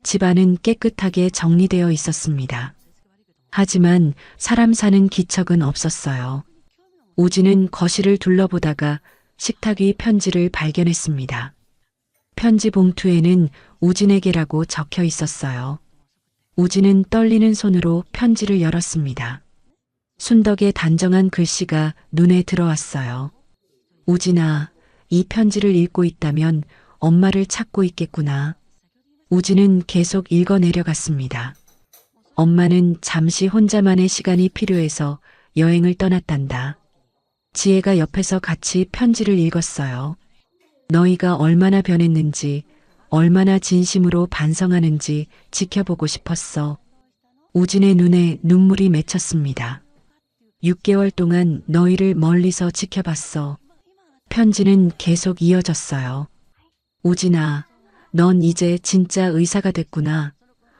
집안은 깨끗하게 정리되어 있었습니다. 하지만 사람 사는 기척은 없었어요. 우진은 거실을 둘러보다가 식탁 위 편지를 발견했습니다. 편지 봉투에는 우진에게라고 적혀 있었어요. 우진은 떨리는 손으로 편지를 열었습니다. 순덕의 단정한 글씨가 눈에 들어왔어요. 우진아, 이 편지를 읽고 있다면 엄마를 찾고 있겠구나. 우진은 계속 읽어 내려갔습니다. 엄마는 잠시 혼자만의 시간이 필요해서 여행을 떠났단다. 지혜가 옆에서 같이 편지를 읽었어요. 너희가 얼마나 변했는지, 얼마나 진심으로 반성하는지 지켜보고 싶었어. 우진의 눈에 눈물이 맺혔습니다. 6개월 동안 너희를 멀리서 지켜봤어. 편지는 계속 이어졌어요. 우진아, 넌 이제 진짜 의사가 됐구나.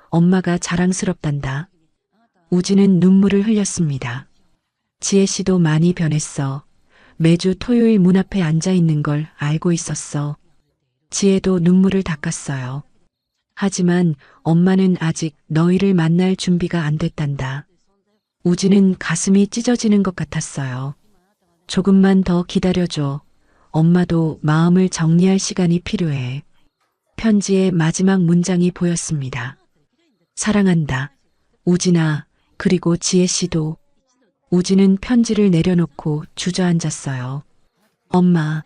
엄마가 자랑스럽단다. 우진은 눈물을 흘렸습니다. 지혜 씨도 많이 변했어. 매주 토요일 문 앞에 앉아 있는 걸 알고 있었어. 지혜도 눈물을 닦았어요. 하지만 엄마는 아직 너희를 만날 준비가 안 됐단다. 우진은 가슴이 찢어지는 것 같았어요. 조금만 더 기다려줘. 엄마도 마음을 정리할 시간이 필요해. 편지의 마지막 문장이 보였습니다. 사랑한다. 우진아, 그리고 지혜 씨도. 우진은 편지를 내려놓고 주저앉았어요. 엄마.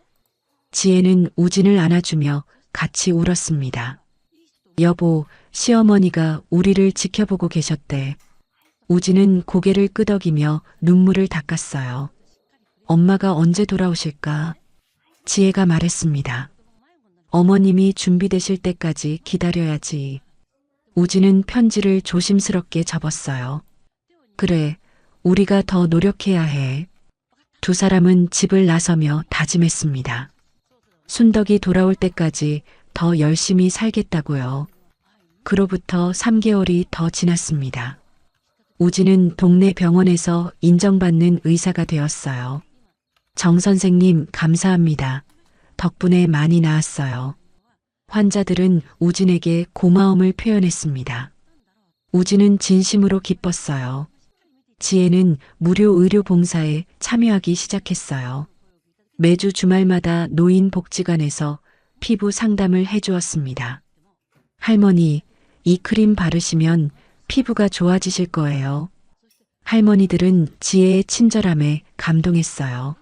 지혜는 우진을 안아주며 같이 울었습니다. 여보, 시어머니가 우리를 지켜보고 계셨대. 우진은 고개를 끄덕이며 눈물을 닦았어요. 엄마가 언제 돌아오실까? 지혜가 말했습니다. 어머님이 준비되실 때까지 기다려야지. 우진은 편지를 조심스럽게 접었어요. 그래, 우리가 더 노력해야 해. 두 사람은 집을 나서며 다짐했습니다. 순덕이 돌아올 때까지 더 열심히 살겠다고요. 그로부터 3개월이 더 지났습니다. 우진은 동네 병원에서 인정받는 의사가 되었어요. 정 선생님, 감사합니다. 덕분에 많이 나았어요. 환자들은 우진에게 고마움을 표현했습니다. 우진은 진심으로 기뻤어요. 지혜는 무료 의료 봉사에 참여하기 시작했어요. 매주 주말마다 노인복지관에서 피부 상담을 해주었습니다. 할머니, 이 크림 바르시면 피부가 좋아지실 거예요. 할머니들은 지혜의 친절함에 감동했어요.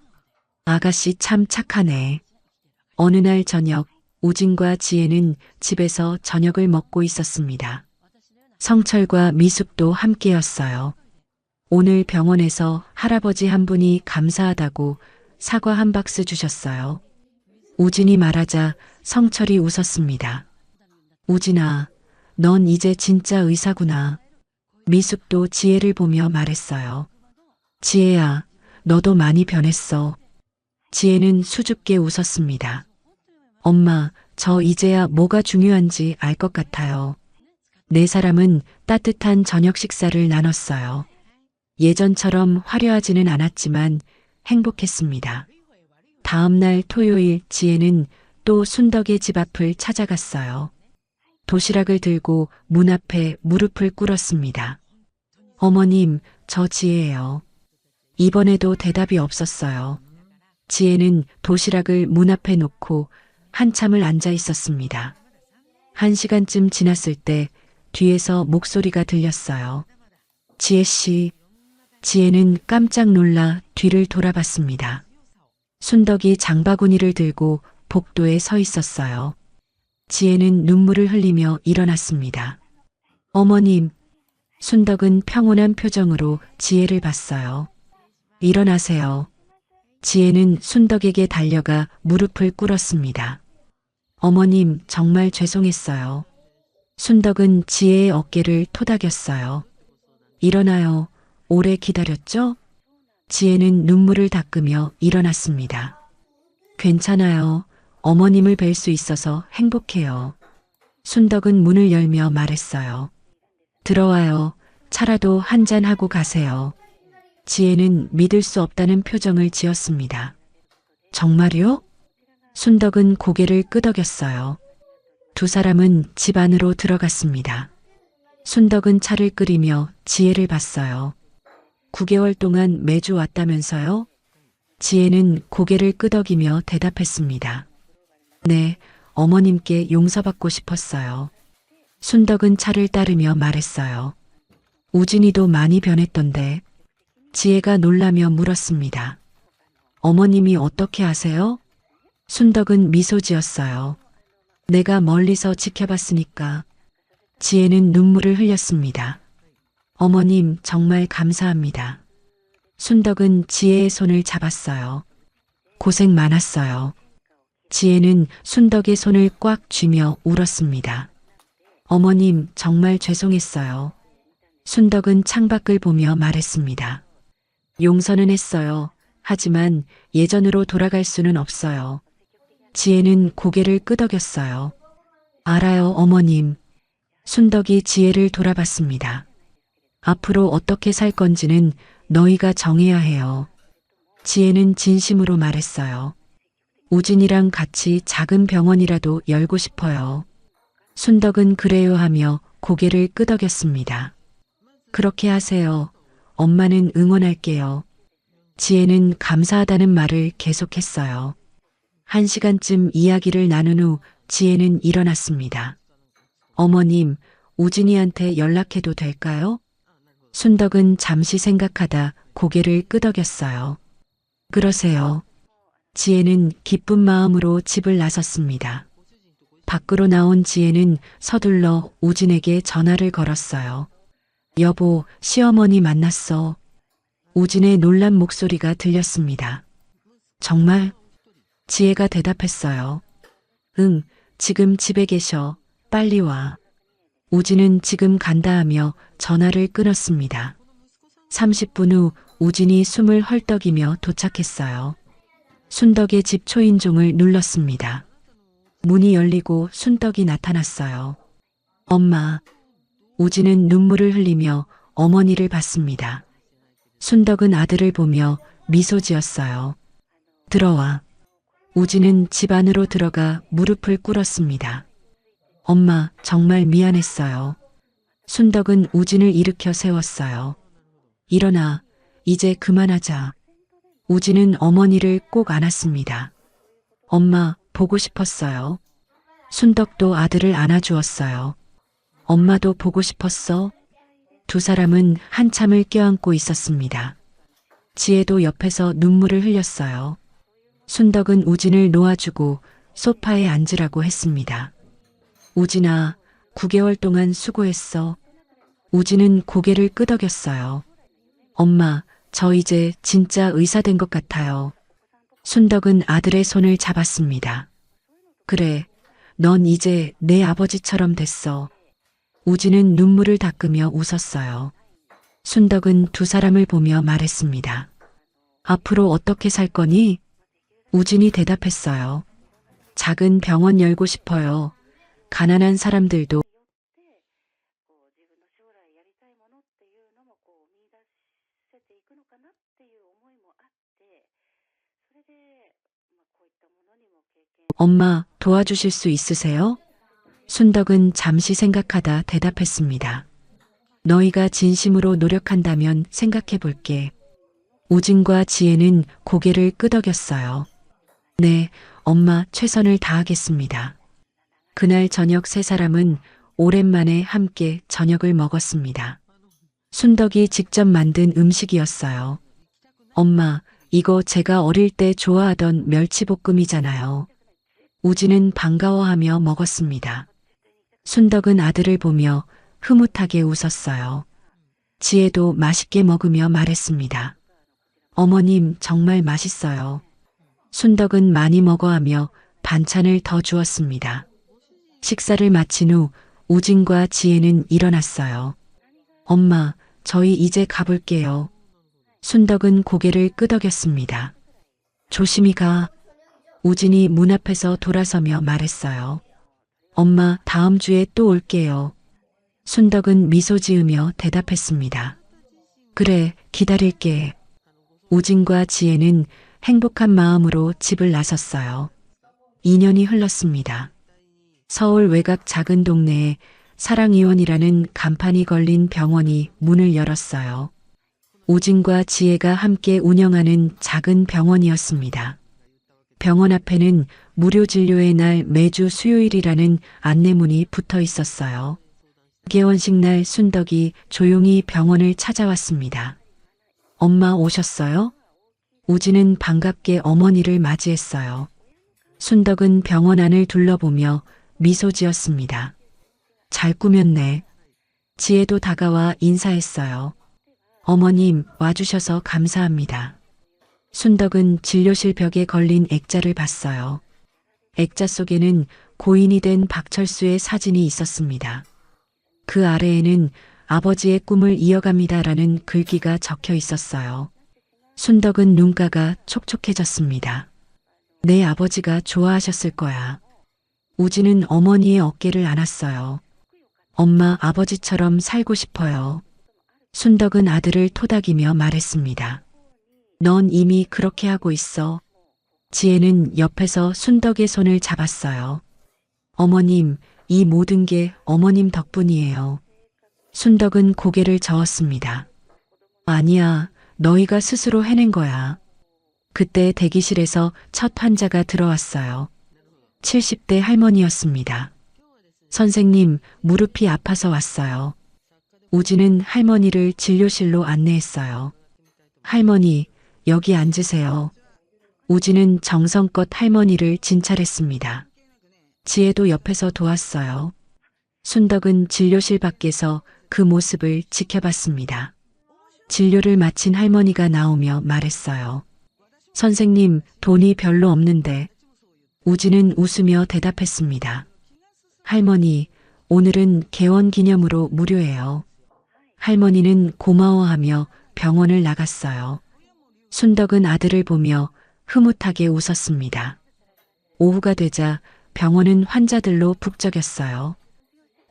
아가씨 참 착하네. 어느 날 저녁, 우진과 지혜는 집에서 저녁을 먹고 있었습니다. 성철과 미숙도 함께였어요. 오늘 병원에서 할아버지 한 분이 감사하다고 사과 한 박스 주셨어요. 우진이 말하자 성철이 웃었습니다. 우진아, 넌 이제 진짜 의사구나. 미숙도 지혜를 보며 말했어요. 지혜야, 너도 많이 변했어. 지혜는 수줍게 웃었습니다. 엄마, 저 이제야 뭐가 중요한지 알 것 같아요. 네 사람은 따뜻한 저녁 식사를 나눴어요. 예전처럼 화려하지는 않았지만 행복했습니다. 다음 날 토요일 지혜는 또 순덕의 집 앞을 찾아갔어요. 도시락을 들고 문 앞에 무릎을 꿇었습니다. 어머님, 저 지혜예요. 이번에도 대답이 없었어요. 지혜는 도시락을 문 앞에 놓고 한참을 앉아 있었습니다. 1시간쯤 지났을 때 뒤에서 목소리가 들렸어요. 지혜 씨. 지혜는 깜짝 놀라 뒤를 돌아봤습니다. 순덕이 장바구니를 들고 복도에 서 있었어요. 지혜는 눈물을 흘리며 일어났습니다. 어머님. 순덕은 평온한 표정으로 지혜를 봤어요. 일어나세요. 지혜는 순덕에게 달려가 무릎을 꿇었습니다. 어머님, 정말 죄송했어요. 순덕은 지혜의 어깨를 토닥였어요. 일어나요. 오래 기다렸죠? 지혜는 눈물을 닦으며 일어났습니다. 괜찮아요. 어머님을 뵐 수 있어서 행복해요. 순덕은 문을 열며 말했어요. 들어와요. 차라도 한잔하고 가세요. 지혜는 믿을 수 없다는 표정을 지었습니다. 정말요? 순덕은 고개를 끄덕였어요. 두 사람은 집 안으로 들어갔습니다. 순덕은 차를 끓이며 지혜를 봤어요. 9개월 동안 매주 왔다면서요? 지혜는 고개를 끄덕이며 대답했습니다. 네, 어머님께 용서받고 싶었어요. 순덕은 차를 따르며 말했어요. 우진이도 많이 변했던데. 지혜가 놀라며 물었습니다. 어머님이 어떻게 아세요? 순덕은 미소 지었어요. 내가 멀리서 지켜봤으니까. 지혜는 눈물을 흘렸습니다. 어머님, 정말 감사합니다. 순덕은 지혜의 손을 잡았어요. 고생 많았어요. 지혜는 순덕의 손을 꽉 쥐며 울었습니다. 어머님, 정말 죄송했어요. 순덕은 창밖을 보며 말했습니다. 용서는 했어요. 하지만 예전으로 돌아갈 수는 없어요. 지혜는 고개를 끄덕였어요. 알아요, 어머님. 순덕이 지혜를 돌아봤습니다. 앞으로 어떻게 살 건지는 너희가 정해야 해요. 지혜는 진심으로 말했어요. 우진이랑 같이 작은 병원이라도 열고 싶어요. 순덕은 그래요 하며 고개를 끄덕였습니다. 그렇게 하세요. 엄마는 응원할게요. 지혜는 감사하다는 말을 계속했어요. 1시간쯤 이야기를 나눈 후 지혜는 일어났습니다. 어머님, 우진이한테 연락해도 될까요? 순덕은 잠시 생각하다 고개를 끄덕였어요. 그러세요. 지혜는 기쁜 마음으로 집을 나섰습니다. 밖으로 나온 지혜는 서둘러 우진에게 전화를 걸었어요. 여보, 시어머니 만났어. 우진의 놀란 목소리가 들렸습니다. 정말? 지혜가 대답했어요. 응, 지금 집에 계셔. 빨리 와. 우진은 지금 간다 하며 전화를 끊었습니다. 30분 후 우진이 숨을 헐떡이며 도착했어요. 순덕의 집 초인종을 눌렀습니다. 문이 열리고 순덕이 나타났어요. 엄마. 우진은 눈물을 흘리며 어머니를 봤습니다. 순덕은 아들을 보며 미소 지었어요. 들어와. 우진은 집 안으로 들어가 무릎을 꿇었습니다. 엄마, 정말 미안했어요. 순덕은 우진을 일으켜 세웠어요. 일어나, 이제 그만하자. 우진은 어머니를 꼭 안았습니다. 엄마, 보고 싶었어요. 순덕도 아들을 안아주었어요. 엄마도 보고 싶었어? 두 사람은 한참을 껴안고 있었습니다. 지혜도 옆에서 눈물을 흘렸어요. 순덕은 우진을 놓아주고 소파에 앉으라고 했습니다. 우진아, 9개월 동안 수고했어. 우진은 고개를 끄덕였어요. 엄마, 저 이제 진짜 의사 된 것 같아요. 순덕은 아들의 손을 잡았습니다. 그래, 넌 이제 내 아버지처럼 됐어. 우진은 눈물을 닦으며 웃었어요. 순덕은 두 사람을 보며 말했습니다. 앞으로 어떻게 살 거니? 우진이 대답했어요. 작은 병원 열고 싶어요. 가난한 사람들도 엄마, 도와주실 수 있으세요? 순덕은 잠시 생각하다 대답했습니다. 너희가 진심으로 노력한다면 생각해 볼게. 우진과 지혜는 고개를 끄덕였어요. 네, 엄마 최선을 다하겠습니다. 그날 저녁 세 사람은 오랜만에 함께 저녁을 먹었습니다. 순덕이 직접 만든 음식이었어요. 엄마, 이거 제가 어릴 때 좋아하던 멸치볶음이잖아요. 우진은 반가워하며 먹었습니다. 순덕은 아들을 보며 흐뭇하게 웃었어요. 지혜도 맛있게 먹으며 말했습니다. 어머님, 정말 맛있어요. 순덕은 많이 먹어하며 반찬을 더 주었습니다. 식사를 마친 후 우진과 지혜는 일어났어요. 엄마, 저희 이제 가볼게요. 순덕은 고개를 끄덕였습니다. 조심히 가. 우진이 문 앞에서 돌아서며 말했어요. 엄마, 다음 주에 또 올게요. 순덕은 미소 지으며 대답했습니다. 그래, 기다릴게. 우진과 지혜는 행복한 마음으로 집을 나섰어요. 2년이 흘렀습니다. 서울 외곽 작은 동네에 사랑의원이라는 간판이 걸린 병원이 문을 열었어요. 우진과 지혜가 함께 운영하는 작은 병원이었습니다. 병원 앞에는 무료 진료의 날 매주 수요일이라는 안내문이 붙어 있었어요. 개원식 날 순덕이 조용히 병원을 찾아왔습니다. 엄마 오셨어요? 우진은 반갑게 어머니를 맞이했어요. 순덕은 병원 안을 둘러보며 미소 지었습니다. 잘 꾸몄네. 지혜도 다가와 인사했어요. 어머님, 와주셔서 감사합니다. 순덕은 진료실 벽에 걸린 액자를 봤어요. 액자 속에는 고인이 된 박철수의 사진이 있었습니다. 그 아래에는 아버지의 꿈을 이어갑니다라는 글귀가 적혀 있었어요. 순덕은 눈가가 촉촉해졌습니다. 내 아버지가 좋아하셨을 거야. 우진은 어머니의 어깨를 안았어요. 엄마, 아버지처럼 살고 싶어요. 순덕은 아들을 토닥이며 말했습니다. 넌 이미 그렇게 하고 있어. 지혜는 옆에서 순덕의 손을 잡았어요. 어머님, 이 모든 게 어머님 덕분이에요. 순덕은 고개를 저었습니다. 아니야, 너희가 스스로 해낸 거야. 그때 대기실에서 첫 환자가 들어왔어요. 70대 할머니였습니다. 선생님, 무릎이 아파서 왔어요. 우진은 할머니를 진료실로 안내했어요. 할머니, 여기 앉으세요. 우진은 정성껏 할머니를 진찰했습니다. 지혜도 옆에서 도왔어요. 순덕은 진료실 밖에서 그 모습을 지켜봤습니다. 진료를 마친 할머니가 나오며 말했어요. 선생님, 돈이 별로 없는데. 우진은 웃으며 대답했습니다. 할머니, 오늘은 개원 기념으로 무료예요. 할머니는 고마워하며 병원을 나갔어요. 순덕은 아들을 보며 흐뭇하게 웃었습니다. 오후가 되자 병원은 환자들로 북적였어요.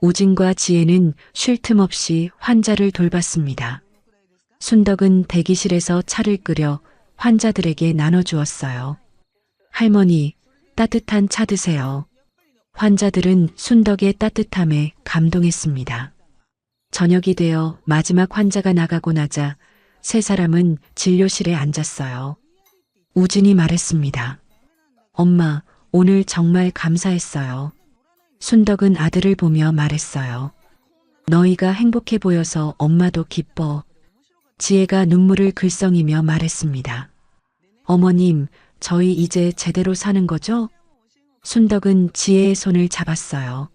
우진과 지혜는 쉴 틈 없이 환자를 돌봤습니다. 순덕은 대기실에서 차를 끓여 환자들에게 나눠주었어요. 할머니, 따뜻한 차 드세요. 환자들은 순덕의 따뜻함에 감동했습니다. 저녁이 되어 마지막 환자가 나가고 나자 세 사람은 진료실에 앉았어요. 우진이 말했습니다. 엄마, 오늘 정말 감사했어요. 순덕은 아들을 보며 말했어요. 너희가 행복해 보여서 엄마도 기뻐. 지혜가 눈물을 글썽이며 말했습니다. 어머님, 저희 이제 제대로 사는 거죠? 순덕은 지혜의 손을 잡았어요.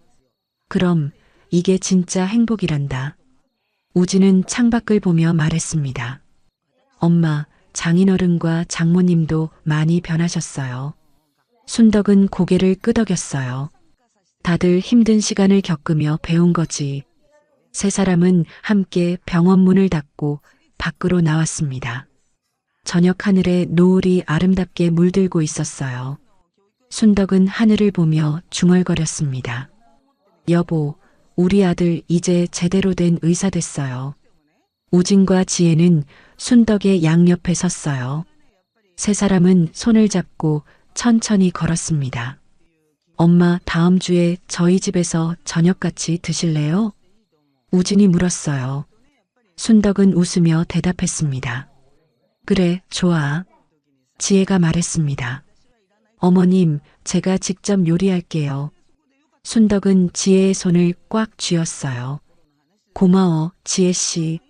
그럼 이게 진짜 행복이란다. 우진은 창밖을 보며 말했습니다. 엄마, 장인어른과 장모님도 많이 변하셨어요. 순덕은 고개를 끄덕였어요. 다들 힘든 시간을 겪으며 배운 거지. 세 사람은 함께 병원 문을 닫고 밖으로 나왔습니다. 저녁 하늘에 노을이 아름답게 물들고 있었어요. 순덕은 하늘을 보며 중얼거렸습니다. 여보, 우리 아들 이제 제대로 된 의사 됐어요. 우진과 지혜는 순덕의 양옆에 섰어요. 세 사람은 손을 잡고 천천히 걸었습니다. 엄마, 다음 주에 저희 집에서 저녁 같이 드실래요? 우진이 물었어요. 순덕은 웃으며 대답했습니다. 그래, 좋아. 지혜가 말했습니다. 어머님, 제가 직접 요리할게요. 순덕은 지혜의 손을 꽉 쥐었어요. 고마워, 지혜씨.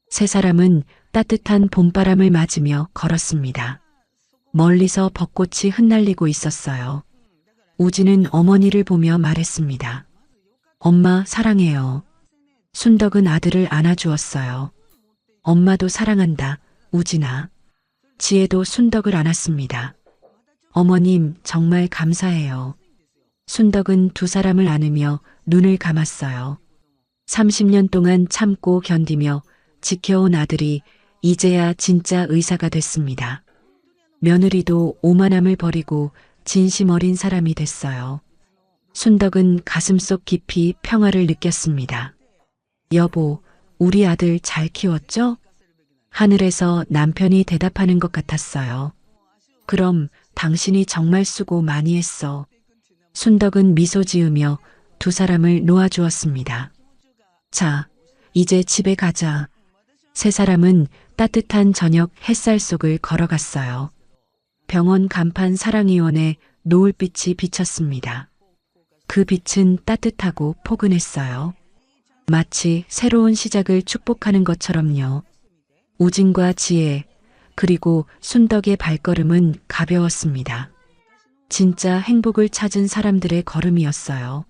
세 사람은 따뜻한 봄바람을 맞으며 걸었습니다. 멀리서 벚꽃이 흩날리고 있었어요. 우진은 어머니를 보며 말했습니다. 엄마, 사랑해요. 순덕은 아들을 안아주었어요. 엄마도 사랑한다, 우진아. 지혜도 순덕을 안았습니다. 어머님, 정말 감사해요. 순덕은 두 사람을 안으며 눈을 감았어요. 30년 동안 참고 견디며 지켜온 아들이 이제야 진짜 의사가 됐습니다. 며느리도 오만함을 버리고 진심 어린 사람이 됐어요. 순덕은 가슴속 깊이 평화를 느꼈습니다. 여보, 우리 아들 잘 키웠죠? 하늘에서 남편이 대답하는 것 같았어요. 그럼 당신이 정말 수고 많이 했어. 순덕은 미소 지으며 두 사람을 놓아주었습니다. 자, 이제 집에 가자. 세 사람은 따뜻한 저녁 햇살 속을 걸어갔어요. 병원 간판 사랑의원에 노을빛이 비쳤습니다. 그 빛은 따뜻하고 포근했어요. 마치 새로운 시작을 축복하는 것처럼요. 우진과 지혜, 그리고 순덕의 발걸음은 가벼웠습니다. 진짜 행복을 찾은 사람들의 걸음이었어요.